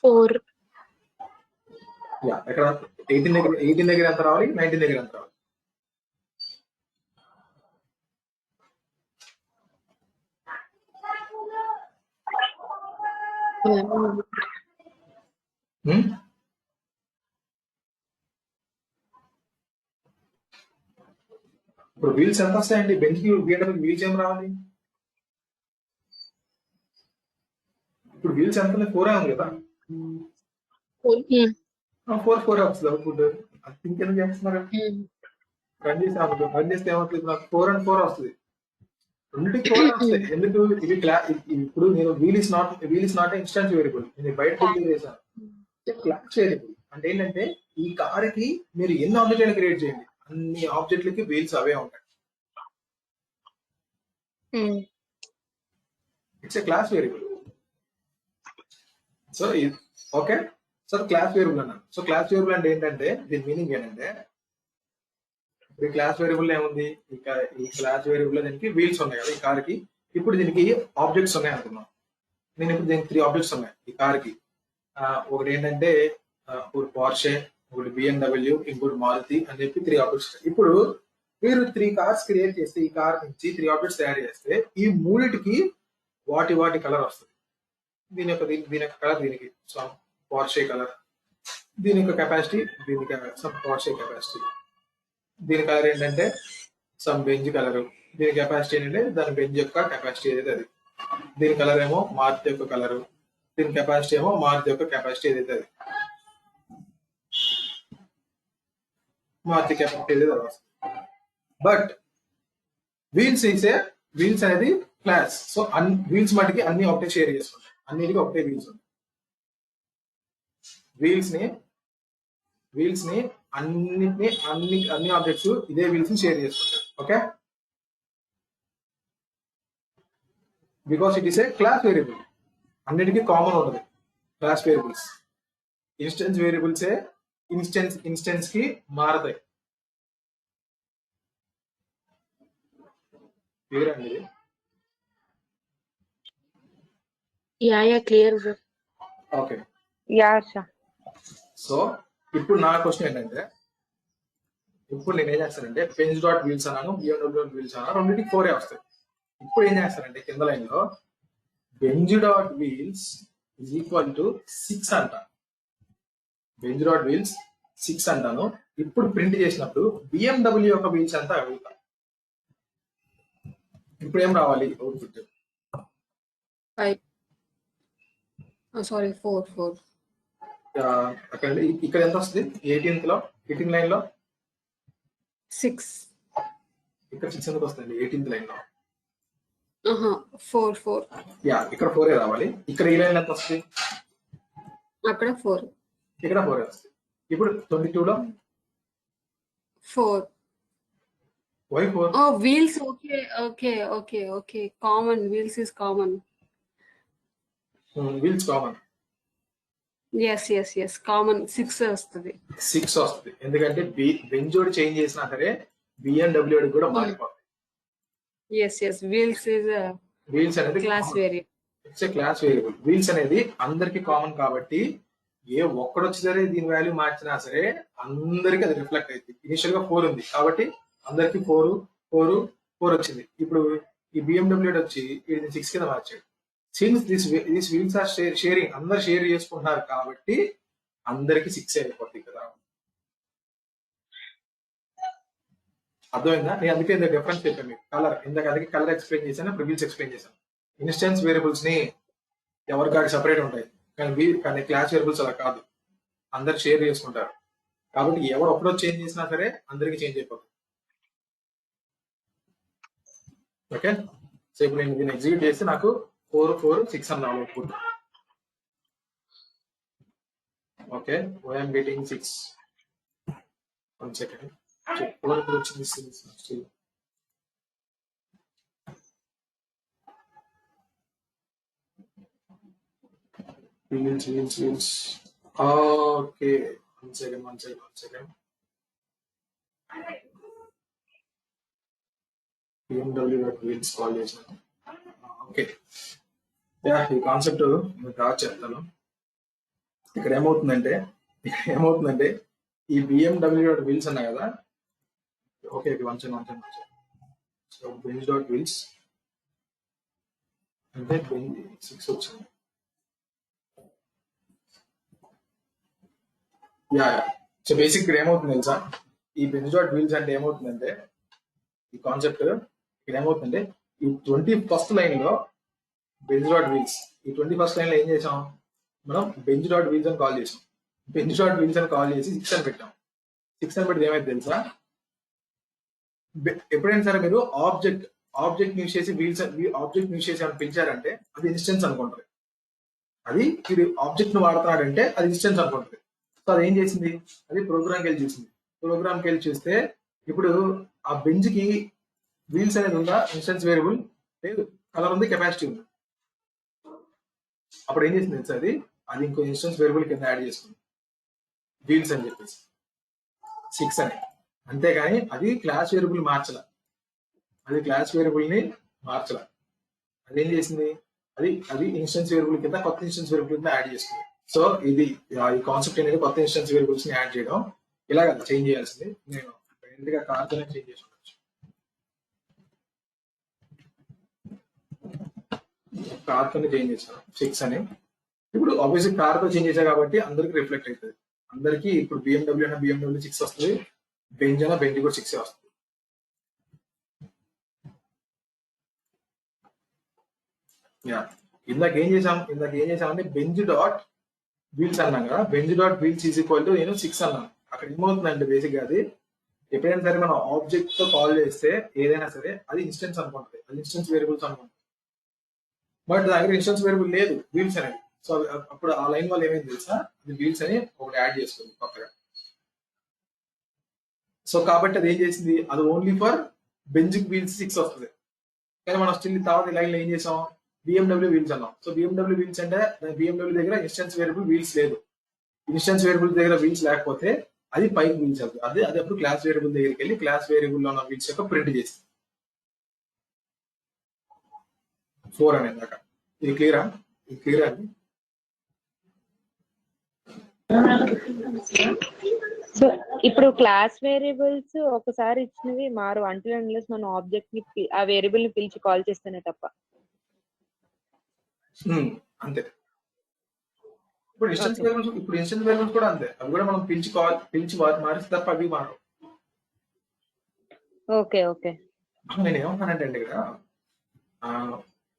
4. ఇక్కడ 18 దగ్గర ఎంత రావాలి, 19 దగ్గర ఎంత రావాలి? ఇప్పుడు వీల్స్ ఎంత వస్తాయండి? బెంచ్ కి గీయడానికి వీల్స్ ఏం రావాలి? ఇప్పుడు వీల్స్ ఎంత? 4 ఉంది కదా, 4 వస్తుంది అవుట్పుట్. ఇంకెందుకు చేస్తున్నారు? రన్ చేస్తే ఏమవుతుంది? నాకు 4 and 4 వస్తుంది, రెండింటికి 4 వస్తాయి. ఎందుకు? ఇది ఇప్పుడు నేను wheel is not instance variable, నేను బయట చేశాను. క్లాస్ వేరియబుల్ అంటే ఏంటంటే ఈ కార్ కి మీరు ఎన్ని ఆబ్జెక్ట్ అయినా క్రియేట్ చేయండి, అన్ని ఆబ్జెక్ట్లకి వీల్స్ అవే ఉంటాయి. It's a class variable. So okay, so class variable అన్నాను. సో క్లాస్ వేరియబుల్ అంటే ఏంటంటే దీని మీనింగ్ ఏంటంటే, ఈ క్లాస్ వేరియబుల్ ఏముంది, ఈ క్లాస్ వేరియబుల్ దీనికి వీల్స్ ఉన్నాయి కదా ఈ కార్ కి. ఇప్పుడు దీనికి ఆబ్జెక్ట్స్ ఉన్నాయి అనుకున్నాం. నేను ఇప్పుడు దీనికి 3 ఆబ్జెక్ట్స్ ఉన్నాయి ఈ కార్ కి. ఒకటి ఏంటంటే ఒకటి పోర్షే, ఒకటి బిఎండబ్ల్యూ, ఇంకోటి మారుతి అని చెప్పి 3 ఆబ్జెక్ట్స్. ఇప్పుడు మీరు 3 కార్స్ క్రియేట్ చేస్తే, ఈ కార్ నుంచి 3 ఆబ్జెక్ట్స్ తయారు చేస్తే ఈ మూడిటికి వాటి కలర్ వస్తుంది. దీని యొక్క కలర్ దీనికి సమ్ పోర్షే కలర్, దీని యొక్క కెపాసిటీ దీనికి సమ్ పోర్షే కెపాసిటీ, దీని కలర్ ఏంటంటే సమ్ బెంజ్ కలర్, దీని కెపాసిటీ ఏంటంటే దాని బెంజ్ యొక్క కెపాసిటీ ఏదైతే అది, దీని కలర్ ఏమో మారుతి యొక్క కలరు, దీని కెపాసిటీ ఏమో మారుతి యొక్క కెపాసిటీ ఏదైతే అది, మారుతి కెపాసిటీ ఏదైతే అది వస్తుంది. బట్ వీల్స్ అనేది క్లాస్. సో వీల్స్ మటుకి అన్ని ఒకటే షేర్ చేసుకుంటాయి, అన్నిటికీ ఒకటే వీల్స్ ఉంటాయి. వీల్స్ ని అన్ని ఆబ్జెక్ట్స్ ఇదే వీల్స్ ని షేర్ చేసుకుంటాయి. Okay, because it is a class variable, అన్నిటికీ కామన్ ఉంటుంది. క్లాస్ వేరియబుల్స్ ఇన్స్టెన్స్ వేరియబుల్సే ఇన్స్టెన్స్ కి మారతాయి. క్లియర్ అండి? క్లియర్. ఓకే, సో ఇప్పుడు నా క్వశ్చన్ ఏంటంటే, ఇప్పుడు నేను ఏం చేస్తానంటే బెంజ్ డాట్ వీల్స్ అన్నాను, బిఎండబ్ల్యూ వీల్స్ అన్నాను, రెండింటికి 4 వస్తాయి. ఇప్పుడు ఏం చేస్తానంటే కింద లైన్ లో Benz dot wheels is equal to 6 అంట. బెంజ్ డాట్ వీల్స్ 6 అంటాను. ఇప్పుడు ప్రింట్ చేసినప్పుడు బిఎండబ్ల్యూ యొక్క వీల్స్ అంతా అడుగుతా. ఇప్పుడు ఏం రావాలి అవుట్పుట్? 5. Oh, sorry, 4. అక్కడ ఇక్కడ ఎంత వస్తుంది? 18th లైన్ లో 6. ఇక్కడ 6 ఎందుకు వస్తుంది 18th లైన్ లో? 4. యా, ఇక్కడ 4 రావాలి. ఇక్కడ ఈ లైన్ ఎంత వస్తుంది? అక్కడ 4. ఇక్కడ 4 వస్తుంది. ఇప్పుడు 22 లో 4. Why 4? Oh, wheels. Okay. Common. Wheels is common. Wheels common. Yes. Common 6 వస్తుంది. 6 వస్తుంది. ఎందుకంటే బెంజోడ్ చేంజ్ చేసినా సరే బిఎండబ్ల్యూ కూడా మారిపోతుంది. Yes. Wheels is a wheels అనేది class variable. It's a class variable. Wheels అనేది అందరికి కామన్ కాబట్టి ఏ ఒక్కడొచ్చి సరే దీని వాల్యూ మార్చినా సరే అందరికి అది రిఫ్లెక్ట్ అవుతుంది. ఇనిషియల్ గా 4 ఉంది కాబట్టి అందరికి 4 వచ్చింది. ఇప్పుడు ఈ బిఎండబ్ల్యూ వచ్చి ఇది 6 కింద మార్చాడు. Since this wheels are sharing, అందరు షేర్ చేసుకుంటున్నారు కాబట్టి అందరికి 6 అయిపోతుంది కదా. అర్థమైందా? నేను అందుకే ఇంత డిఫరెన్స్ చెప్పాను మీకు. కలర్ ఇందాక అందుకే కలర్ ఎక్స్ప్లెయిన్ చేశాను, ఇప్పుడు వీల్స్ ఎక్స్ప్లెయిన్ చేశాను. ఇన్స్టెన్స్ వేరియబుల్స్ ని ఎవరికి సపరేట్ ఉంటాయి, కానీ క్లాస్ వేరియబుల్స్ అలా కాదు, అందరు షేర్ చేసుకుంటారు కాబట్టి ఎవరు ఒకరోజు చేంజ్ చేసినా సరే అందరికి చేంజ్ అయిపోతుంది. ఓకే, సో ఇప్పుడు నేను దీన్ని ఎగ్జిక్యూట్ చేస్తే నాకు 4 6 అన్న output. Okay, I'm getting 6. 1 second. 4 వచ్చింది. Wheels. Okay, 1 second. BMW.wheels call చేసాను. ఓకే, ఈ కాన్సెప్ట్ మీకు కాదు చెప్తాను. ఇక్కడ ఏమవుతుందంటే ఈ BMW.wheels అన్నా కదా. Okay, 1 second. సో Benz.wheels అంటే 6 వచ్చింది. సో బేసిక్ ఇక్కడ ఏమవుతుంది తెలుసా, ఈ Benz.wheels అంటే ఏమవుతుందంటే ఈ కాన్సెప్ట్ ఇక్కడ ఏమవుతుందంటే ఈ 21st లైన్ లో Benz.wheels, ఈ 21st లైన్ లో ఏం చేసాం మనం, Benz.wheels అని కాల్ చేసాం. Benz.wheels అని కాల్ చేసి 6 అని పెట్టాం. 6 అని పెడితే ఏమైతే తెలుసా, ఎప్పుడైనా సరే మీరు ఆబ్జెక్ట్ యూజ్ చేసి ఆబ్జెక్ట్ యూజ్ చేసి అని పిలిచారంటే అది ఇన్స్టెన్స్ అనుకుంటారు. అది ఇది ఆబ్జెక్ట్ ను వాడుతున్నాడంటే అది ఇన్స్టెన్స్ అనుకుంటుంది. సో అది ఏం చేసింది, అది ప్రోగ్రామ్కి వెళ్ళి చూసింది. ప్రోగ్రామ్కి వెళ్ళి చూస్తే ఇప్పుడు ఆ బెంచ్ కి వీల్స్ అనేది ఉందా, ఇన్స్టెన్స్ వేరియబుల్ లేదు, కలర్ ఉంది, కెపాసిటీ ఉంది. అప్పుడు ఏం చేసింది తెలుసా, అది ఇంకో ఇన్స్టెన్స్ వేరియబుల్ కింద యాడ్ చేసుకుంది వీల్స్ అని చెప్పేసి 6 అని. అంతేగాని అది క్లాస్ వేరియబుల్ మార్చల, అదేం చేసింది, అది ఇన్స్టెన్స్ వేరియబుల్ కింద కొత్త ఇన్స్టెన్స్ వేరియబుల్ కింద యాడ్ చేసుకుంది. సో ఇది ఈ కాన్సెప్ట్ అనేది కొత్త ఇన్స్టెన్స్ వేరియబుల్స్ ని యాడ్ చేయడం ఇలా చేంజ్ చేయాల్సింది. నేను డైరెక్ట్గా కార్తోనే చేంజ్ చేసి ఉండొచ్చు. కార్తోనే చేంజ్ చేశాను 6 అని. ఇప్పుడు ఆబ్వియస్లీ కార్తో చేంజ్ చేశా కాబట్టి అందరికి రిఫ్లెక్ట్ అవుతుంది. అందరికి ఇప్పుడు BMW అయినా BMW 6 వస్తుంది, బెంజ్ అయినా బెంజ్ కూడా 6 వస్తుంది. ఇందాక ఏం చేసామంటే Benz.wheels అన్నాం కదా. Benz.wheels ఈజ్ ఈక్వల్ టు నేను 6 అన్నాను. అక్కడ ఏమవుతుందంటే బేసిక్ గా అది ఎప్పుడైనా సరే మనం ఆబ్జెక్ట్ తో కాల్ చేస్తే ఏదైనా సరే అది ఇన్స్టెన్స్ అనుకుంటుంది, అది ఇన్స్టెన్స్ వేరియబుల్స్ అనుకుంటుంది. బట్ దగ్గర ఇన్స్టెన్స్ వేరియబుల్ లేదు, వీల్స్ అనేది. సో అప్పుడు ఆ లైన్ వల్ల ఏమైంది తెలుసా, అది వీల్స్ అని ఒకటి యాడ్ చేసుకుంది కొత్తగా. సో కాబట్టి అది ఏం చేసింది, అది ఓన్లీ ఫర్ బెంజ్ వీల్స్ 6 వస్తుంది. కానీ మనం స్టిల్ తర్వాత లైన్ లో ఏం చేసాం, BMW వీల్స్ అన్నాం. సో BMW వీల్స్ అంటే BMW దగ్గర ఇన్స్టెన్స్ వేరియబుల్ వీల్స్ లేదు. ఇన్స్టెన్స్ వేరియబుల్ దగ్గర వీల్స్ లేకపోతే అది పైకి వీల్స్ అవుతుంది. అది అప్పుడు క్లాస్ వేరియబుల్ దగ్గరికి వెళ్ళి క్లాస్ వేరియబుల్ లో ఉన్న వీల్స్ యొక్క ప్రింట్ చేసింది 4 అనేది దాకా. ఇది క్లియరా అండి? సో ఇప్పుడు క్లాస్ వేరియబుల్స్ ఒకసారి ఇచ్చినవి మారు అంటిల్ అన్లెస్ మనం ఆబ్జెక్ట్ ని ఆ వేరియబుల్ ని పిలిచి కాల్ చేస్తేనే తప్ప. అంతే. ఇప్పుడు ఇన్స్టెన్స్ వేరియబుల్స్ కూడా అంతే, అవి కూడా మనం పిలిచి మారిస్తే తప్ప అవి మారవు. Okay okay. నేను ఏమన్నానంటే అండి ఇక్కడ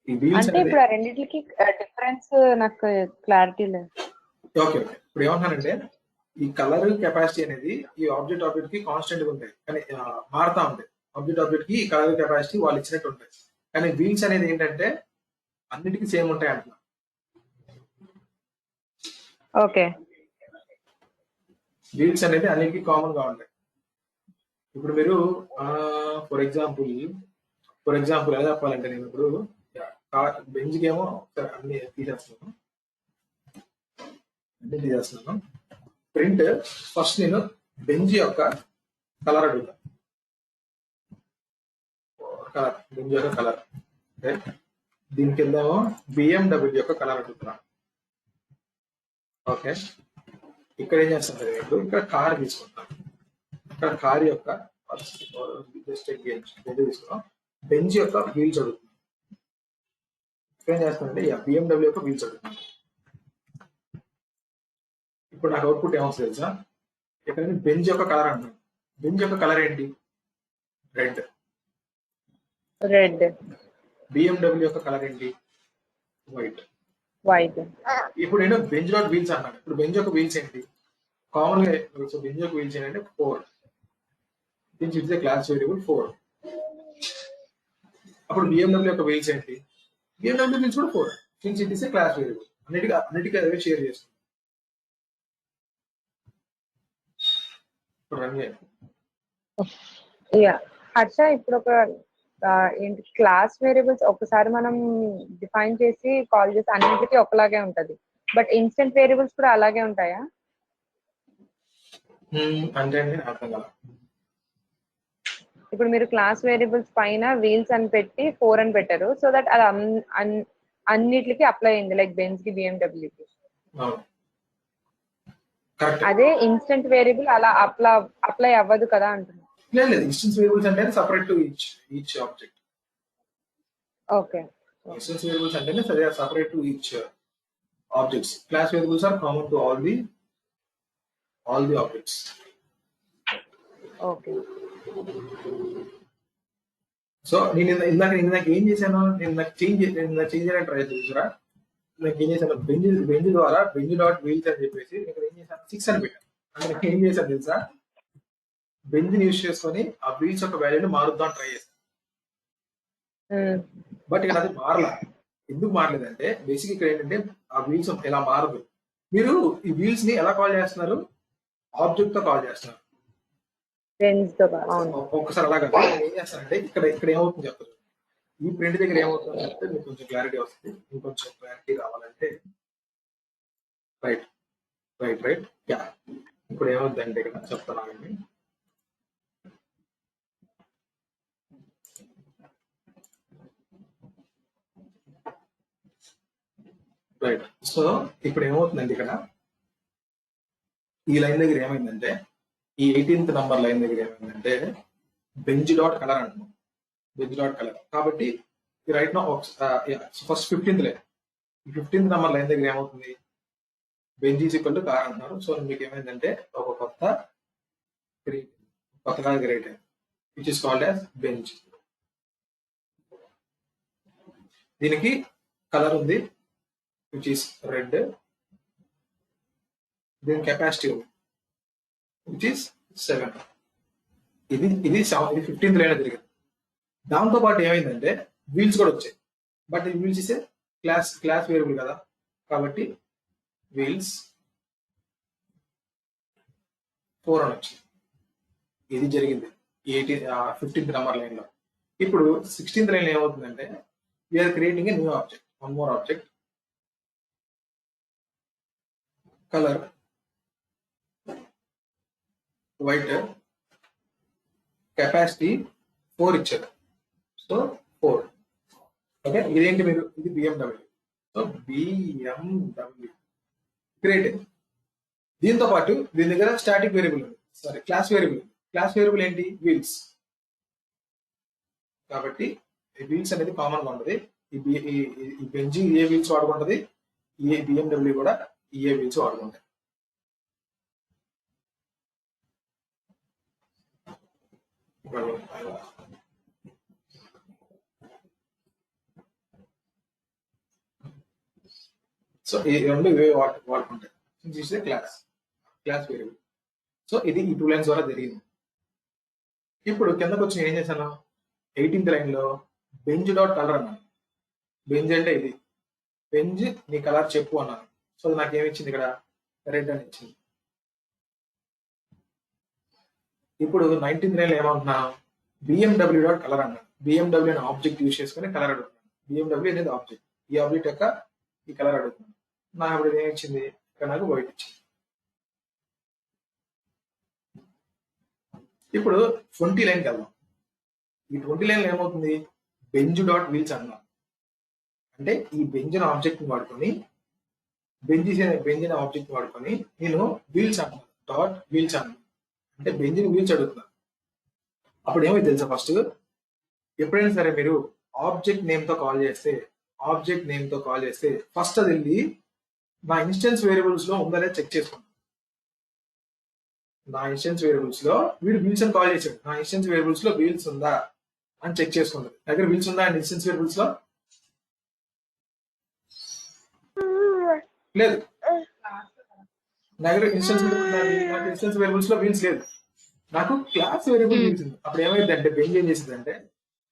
ఈ వీల్స్ అంటే ఇప్పుడు ఆ రెండిట్లకి డిఫరెన్స్ నాకు క్లారిటీ లేదు. Okay okay. ఇప్పుడు ఏమన్నానంటే ఈ కలర్ కెపాసిటీ అనేది ఈ ఆబ్జెక్ట్ కి కాన్స్టెంట్ గా ఉంటాయి, కానీ మారుతా ఉంటాయి. ఆబ్జెక్ట్ కి ఈ కలర్ కెపాసిటీ వాళ్ళు ఇచ్చినట్టు ఉంటాయి, కానీ వీల్స్ అనేది ఏంటంటే అన్నిటికీ సేమ్ ఉంటాయి అంటున్నా. ఓకే. వీల్స్ అనేది అన్నిటికీ కామన్ గా ఉంటాయి. ఇప్పుడు మీరు ఫర్ ఎగ్జాంపుల్ ఎలా చెప్పాలంటే, నేను ఇప్పుడు బెంచ్కి ఏమో అన్ని తీసేస్తున్నాను. ప్రింట్ ఫస్ట్ నేను బెంజ్ యొక్క కలర్ అడుగుతాను. బెంజ్ యొక్క కలర్, దీనికి వెళ్దామో బిఎండబ్ల్యూ యొక్క కలర్ అడుగుతున్నాను. ఓకే, ఇక్కడ ఏం చేస్తాను, ఇక్కడ కార్ తీసుకుంటాను. ఇక్కడ కార్ యొక్క తీసుకున్నాం, బెంజ్ యొక్క వీల్స్ అడుగుతున్నాను. ఇక్కడ ఏం చేస్తానంటే బిఎండబ్ల్యూ యొక్క వీల్స్ అడుగుతున్నాను. ఇప్పుడు నాకు అవుట్పుట్ ఏమొస్తుంది తెలుసా, ఇక్కడ బెంజ్ యొక్క కలర్ అంటున్నాను. బెంజ్ యొక్క కలర్ ఏంటి? రెడ్. బిఎండబ్ల్యూ యొక్క కలర్ ఏంటి? వైట్. ఇప్పుడు నేను బెంజ్ డాట్ వీల్స్ అన్నాను. ఇప్పుడు బెంజ్ యొక్క వీల్స్ ఏంటి? కామన్ గా బెంజ్ యొక్క వీల్స్ ఏంటంటే 4. దీనికి ఇట్స్ క్లాస్ వేరియబుల్ 4. అప్పుడు బిఎండబ్ల్యూ యొక్క వీల్స్ ఏంటి? బిఎండబ్ల్యూ వీల్స్ కూడా 4. Since it is class variable. అన్నిటికీ అదే షేర్ చేస్తుంది. హర్ష, ఇప్పుడు ఒక ఏంటి క్లాస్ వేరియబుల్స్ ఒకసారి మనం డిఫైన్ చేసి కాల్ చేసి అన్నింటికి ఒకలాగే ఉంటది, బట్ ఇన్స్టెంట్ వేరియబుల్స్ కూడా అలాగే ఉంటాయా? అంటే అర్థం కాదు. ఇప్పుడు మీరు క్లాస్ వేరియబుల్స్ పైన వీల్స్ అని పెట్టి 4 అని పెట్టారు, సో దట్ అది అన్నిటికి అప్లై అయింది, లైక్ బెంజ్ కి బిఎండబ్ల్యూకి. అదే ఇన్స్టెంట్ వేరియబుల్ అలా అప్లై అవ్వదు కదా అంటున్నా. లేదు, ఇన్స్టెన్స్ వేరియబుల్స్ అంటే separate to each object. Okay. Instance variables అంటే separate to each objects. Class variables are common to all the objects. Okay. So నేను ఇందాక ఏం చేశాను, చేంజ్ చేయడానికి ట్రై చేసారా? నాకు ఏం చేశాను, బెంజ్ ద్వారా బెంజ్ డాట్ వీల్స్ అని చెప్పేసి ఇక్కడ ఏం చేశాను, 6 అని పెట్టాను. అంటే ఏం చేశాను తెలుసా, బెంజ్ యూజ్ చేసుకొని ఆ వీల్స్ యొక్క వాల్యూని మారుద్దాం ట్రై చేశాను. బట్ ఇక్కడ అది మారలా. ఎందుకు మారలేదంటే బేసిక్ ఇక్కడ ఏంటంటే ఆ వీల్స్ ఎలా మారదు. మీరు ఈ వీల్స్ ని ఎలా కాల్ చేస్తున్నారు? ఆబ్జెక్ట్ తో కాల్ చేస్తున్నారు. ఒక్కసారి అలాగా ఏం చేస్తారంటే ఇక్కడ ఏమవుతుంది చెప్తారు. ఈ ప్రింట్ దగ్గర ఏమవుతుంది అంటే మీకు కొంచెం క్లారిటీ వస్తుంది. ఇంకొంచెం క్లారిటీ రావాలంటే రైట్ యా, ఇప్పుడు ఏమవుతుందంటే ఇక్కడ చెప్తానండి. రైట్. సో ఇప్పుడు ఏమవుతుందండి, ఇక్కడ ఈ లైన్ దగ్గర ఏమైందంటే, ఈ 18th నంబర్ లైన్ దగ్గర ఏమైందంటే బెంజ్ డాట్ కలర్ అంటున్నాం. బెంజ్ డాట్ కలర్ కాబట్టి right now first 15th line, ఈ 15th నంబర్ లైన్ దగ్గర ఏమవుతుంది, Benz is equal to car అంటున్నారు. సో మీకు ఏమైందంటే ఒక కొత్తగా క్రియేట్ అయింది, which is called as Benz. దీనికి కలర్ ఉంది, which is red. Then capacity which is 7. ఇది 15th లైన్ జరిగింది. దాంతో పాటు ఏమైందంటే వీల్స్ కూడా వచ్చాయి. బట్ ఈ వీల్స్ ఇస్తే క్లాస్ వేరియబుల్ కదా, కాబట్టి వీల్స్ 4 అని వచ్చింది. ఇది జరిగింది 15th నంబర్ లైన్ లో. ఇప్పుడు 16th లైన్ ఏమవుతుందంటే we're creating a new object, one more object, colour white, capacity 4 ఇచ్చారు. సో 4. ఓకే, ఇదేంటి మీరు, ఇది బిఎండబ్ల్యూ. సో బిఎండబ్ల్యూ క్రియేట్ అయింది. దీంతో పాటు దీని దగ్గర స్టాటిక్ వేరియబుల్ ఉంది, సారీ క్లాస్ వేరియబుల్ ఏంటి, వీల్స్. కాబట్టి ఈ వీల్స్ అనేది కామన్ గా ఉంటుంది. ఈ బెంజ్ ఏ వీల్స్ వాడుకుంటది, ఈ బిఎండబ్ల్యూ కూడా ఈఏ వీల్స్ వాడుకుంటాయి. సో ఈ రెండు ఇవే వాడుకుంటాయి. This is class variable. So ఇది ఈ 2 లైన్స్ ద్వారా జరిగింది. ఇప్పుడు కిందకు వచ్చి ఏం చేశాను, 18th లైన్ లో బెంజ్ డాట్ కలర్ అన్నాను. బెంజ్ అంటే ఇది, బెంజ్ నీ కలర్ చెప్పు అన్నాను. సో అది నాకు ఏమి ఇచ్చింది, ఇక్కడ రెడ్ అని ఇచ్చింది. ఇప్పుడు 19th లైన్ లో ఏమంటున్నాను, బిఎండబ్ల్యూ డాట్ కలర్ అన్నాను. బిఎండబ్ల్యూ అనే ఆబ్జెక్ట్ యూజ్ చేసుకుని కలర్ అడుగుతున్నాను. బిఎండబ్ల్యూ అనేది ఆబ్జెక్ట్, ఈ ఆబ్జెక్ట్ యొక్క ఈ కలర్ అడుగుతున్నాను. నాకు ఇప్పుడు ఏమి ఇచ్చింది, ఇక్కడ నాకు వైట్ ఇచ్చింది. ఇప్పుడు 20 లైన్కి వెళ్దాం. ఈ 20 లైన్ ఏమవుతుంది, బెంజ్ డాట్ వీల్స్ అన్నాం. అంటే ఈ బెంజ్ అనే ఆబ్జెక్ట్ వాడుకొని బెంజ్ అనే ఆబ్జెక్ట్ వాడుకొని నేను వీల్స్ అంటున్నాను, డాట్ వీల్స్ అన్నాను. అంటే బెంజ్ వీల్స్ అడుగుతున్నాను. అప్పుడు ఏమైంది తెలుసా, ఫస్ట్ ఎప్పుడైనా సరే మీరు ఆబ్జెక్ట్ నేమ్ తో కాల్ చేస్తే ఫస్ట్ అది వెళ్ళి నా ఇన్స్టెన్స్ వేరియబుల్స్ లో ఉందా లేదా చెక్ చేసుకుంటాను. నా ఇన్స్టెన్స్ వేరియబుల్స్ లో వీడు వీల్స్ అని కాల్ చేశాడు, నా ఇన్స్టెన్స్ వేరియబుల్స్ లో వీల్స్ ఉందా అని చెక్ చేసుకుంటారు. దగ్గర వీల్స్ ఉందా అండ్ ఇన్స్టెన్స్ వేరియబుల్స్ లో లేదు. దగ్గర ఇన్స్టెన్స్ వేరియబుల్స్ లో వీల్స్ లేదు, నాకు క్లాస్ వేరియబుల్ వీల్స్ ఉంది. అప్పుడు ఏమైంది అంటే బెంజ్ ఏం చేసింది అంటే,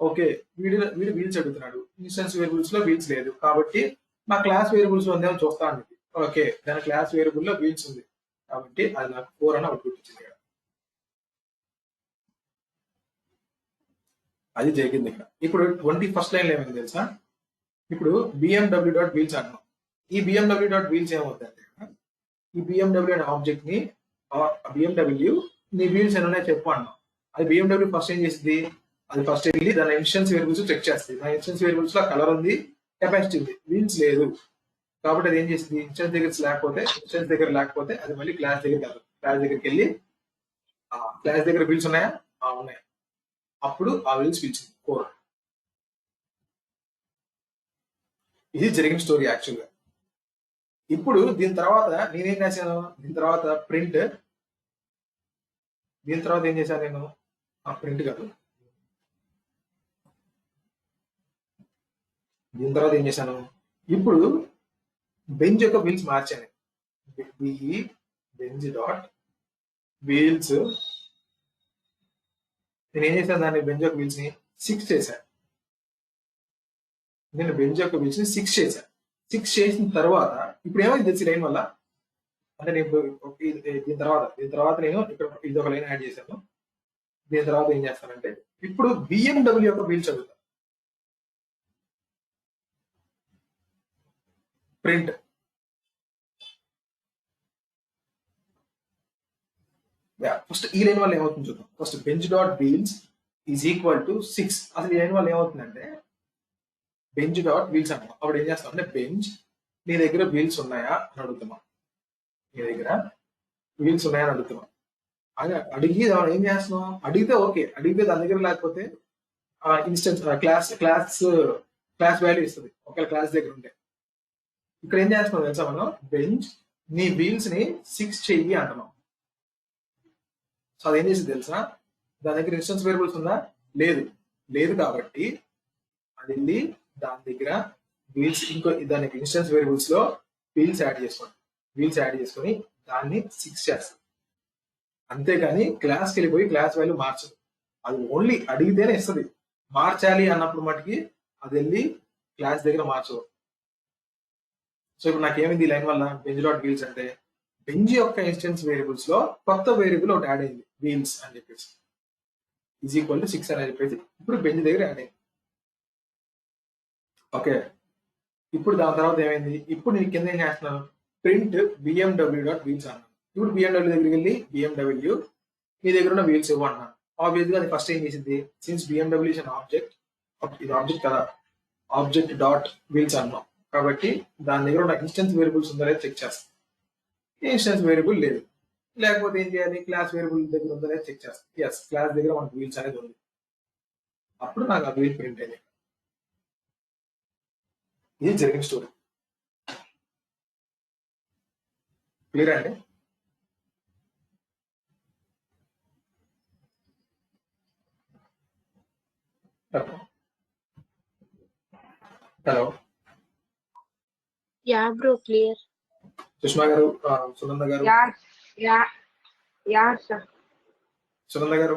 ఓకే వీడు వీల్స్ అడుగుతున్నాడు, ఇన్స్టెన్స్ వేరియబుల్స్ లో వీల్స్ లేదు, కాబట్టి నా క్లాస్ వేరియబుల్స్ లో ఉందేమో చూస్తా అని. ఓకే దాని క్లాస్ వేరియబుల్ లో వీల్స్ ఉంది కాబట్టి అది నాకు 4 అని అవుట్పుట్ ఇచ్చింది. అది జరిగింది ఇక్కడ. ఇప్పుడు 21st లైన్ లో ఏమైంది తెలుసా, ఇప్పుడు బిఎండబ్ల్యూ డాట్ వీల్స్ అన్నాం. ఈ బిఎండబ్ల్యూ డాట్ వీల్స్ ఏమవుతుంది, ఈ బిఎండబ్ల్యూ అనే ఆబ్జెక్ట్ ని బిఎండబ్ల్యూ నీ వీల్స్ ఏమైనా చెప్పు అన్నాం. అది బిఎండబ్ల్యూ ఫస్ట్ ఏం చేసింది, అది ఫస్ట్ వెళ్ళి దాని ఇన్స్టెన్స్ వేరియబుల్స్ చెక్ చేస్తుంది. నా ఇన్స్టెన్స్ వేరియబుల్స్ లో కలర్ ఉంది, కెపాసిటీ ఉంది, వీల్స్ లేదు. కాబట్టి అది ఏం చేసింది, ఇన్స్టెన్స్ దగ్గర లేకపోతే అది మళ్ళీ క్లాస్ దగ్గరికి వెళ్ళి క్లాస్ దగ్గర వీల్స్ ఉన్నాయా, ఉన్నాయి. అప్పుడు ఆ వీల్స్ పిలిచింది 4. ఇది జరిగిన స్టోరీ యాక్చువల్గా. ఇప్పుడు దీని తర్వాత నేనేం చేశాను, దీని తర్వాత ఏం చేశాను నేను, ప్రింట్ కాదు, దీని తర్వాత ఏం చేశాను, ఇప్పుడు బెంజ్ యొక్క వీల్స్ మార్చాను. బెంజ్ డాట్ వీల్స్, నేను ఏం చేశాను, దాన్ని బెంజ్ యొక్క వీల్స్ ని 6 చేశాను. నేను బెంజ్ యొక్క వీల్స్ ని 6 చేశాను. 6 చేసిన తర్వాత ఇప్పుడు ఏమైంది తెలిసి లైన్ వల్ల అంటే నేను దీని తర్వాత నేను ఇక్కడ ఇది ఒక లైన్ యాడ్ చేశాను. దీని తర్వాత ఏం చేస్తానంటే ఇప్పుడు బిఎండబ్ల్యూ యొక్క వీల్స్ అడుగుతాను. ప్రింట్ ఫస్ట్ ఈ లైన్ వల్ల ఏమవుతుంది చూద్దాం. First Benz dot wheels is equal to 6. అసలు ఈ లైన్ వల్ల ఏమవుతుందంటే బెంజ్ డాట్ వీల్స్ అంటాం. అప్పుడు ఏం చేస్తాం అంటే బెంజ్ నీ దగ్గర వీల్స్ ఉన్నాయా అని అడుగుతున్నాం. నీ దగ్గర వీల్స్ ఉన్నాయా అని అడుగుతున్నాం. అని అడిగి ఏం చేస్తున్నాం, అడిగితే ఓకే, అడిగితే దాని దగ్గర లేకపోతే ఇన్స్టెన్స్ క్లాస్ వాల్యూ ఇస్తుంది ఒకవేళ క్లాస్ దగ్గర ఉంటే. ఇక్కడ ఏం చేస్తున్నాం తెలుసా, మనం బెంజ్ నీ వీల్స్ ని 6 చెయ్యి అంటున్నాం. సో అదేం చేసింది తెలుసా, దాని దగ్గర ఇన్స్టెన్స్ వేరియబుల్స్ ఉందా, లేదు కాబట్టి అది వెళ్ళి దాని దగ్గర వీల్స్ దానికి ఇన్స్టెన్స్ వేరియబుల్స్ లో వీల్స్ యాడ్ చేసుకొని దాన్ని 6 చేస్తాం. అంతేగాని క్లాస్కి వెళ్ళిపోయి క్లాస్ వాల్యూ మార్చదు. అది ఓన్లీ అడిగితేనే ఇస్తుంది. మార్చాలి అన్నప్పుడు మటుకి అది వెళ్ళి క్లాస్ దగ్గర మార్చదు. సో ఇప్పుడు నాకేమైంది ఈ లైన్ వల్ల, బెంజ్ డాట్ వీల్స్ అంటే బెంజ్ యొక్క ఇన్స్టెన్స్ వేరియబుల్స్ లో కొత్త వేరియబుల్ ఒకటి యాడ్ అయింది, వీల్స్ అని చెప్పేసి ఈజ్ ఈక్వల్ టు 6 అని చెప్పేసి ఇప్పుడు బెంజ్ దగ్గర యాడ్ అయింది. ఓకే, ఇప్పుడు దాని తర్వాత ఏమైంది, ఇప్పుడు నేను కింద ఏం చేస్తున్నాను, ప్రింట్ బిఎండబ్ల్యూ డాట్ వీల్స్ అన్నాను. ఇప్పుడు బిఎండబ్ల్యూ దగ్గరికి వెళ్ళి బిఎండబ్ల్యూ మీ దగ్గర ఉన్న వీల్స్ ఇవ్వ అన్నాను. ఆబ్వియస్ గా అది ఫస్ట్ ఏం చేసింది, since BMW is an object, ఇది ఆబ్జెక్ట్ కదా, ఆబ్జెక్ట్ డాట్ వీల్స్ అన్నాం కాబట్టి దాని దగ్గర ఉన్న ఇన్స్టెన్స్ వేరియబుల్స్ ఉందా లేదా చెక్ చేస్తాం. ఇన్స్టెన్స్ వేరియబుల్ లేదు, లేకపోతే ఏం చేయాలి, క్లాస్ వేరియబుల్ దగ్గర ఉందా లేదా చెక్ చేస్తాం. ఎస్, క్లాస్ దగ్గర మనకు వీల్స్ అనేది ఉంది. అప్పుడు నాకు ఆ వీల్ ప్రింట్ అయింది. ఇది జరిగిన స్టోరీ. క్లియర్ అండి? Hello Yeah, bro, clear. Sushma గారు, సునంద గారు, yeah yeah yeah Harsha. Sunanda గారు.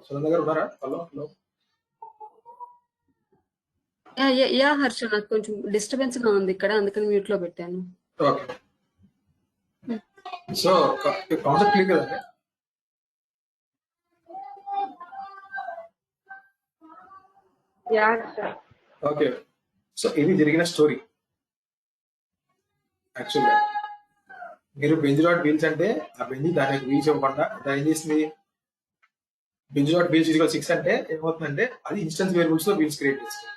సునంద గారు ఉన్నారా? Hello hello. యా హర్ష, నాకు కొంచెం డిస్టర్బెన్స్ గా ఉంది ఇక్కడ, అందుకని మ్యూట్ లో పెట్టాను. ఓకే. సో కాన్సెప్ట్ క్లియర్ కదండి? యా హర్ష. ఓకే. సో ఇది జరిగిన స్టోరీ. యాక్చువల్గా మీరు బెంజ్ డాట్ వీల్స్ అంటే ఆ బెంజ్ దానికి వీల్స్ ఇవ్వకుండా దాని ఏం చేసింది, బెంజ్ డాట్ వీల్స్ ఈక్వల్ 6 అంటే ఏమవుతుందంటే అది ఇన్స్టెన్స్ వేరియబుల్స్ లో వీల్స్ క్రియేట్ చేస్తుంది.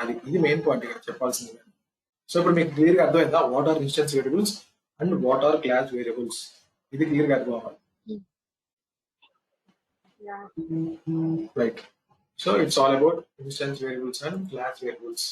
అది ఇది మెయిన్ పాయింట్ ఇక్కడ చెప్పాల్సింది. సో ఇప్పుడు మీకు క్లియర్ గా అర్థమైందా what are instance variables and what are class variables? ఇది క్లియర్ గా అర్థం అవ్వాలి. Yeah right. So it's all about instance variables and class variables.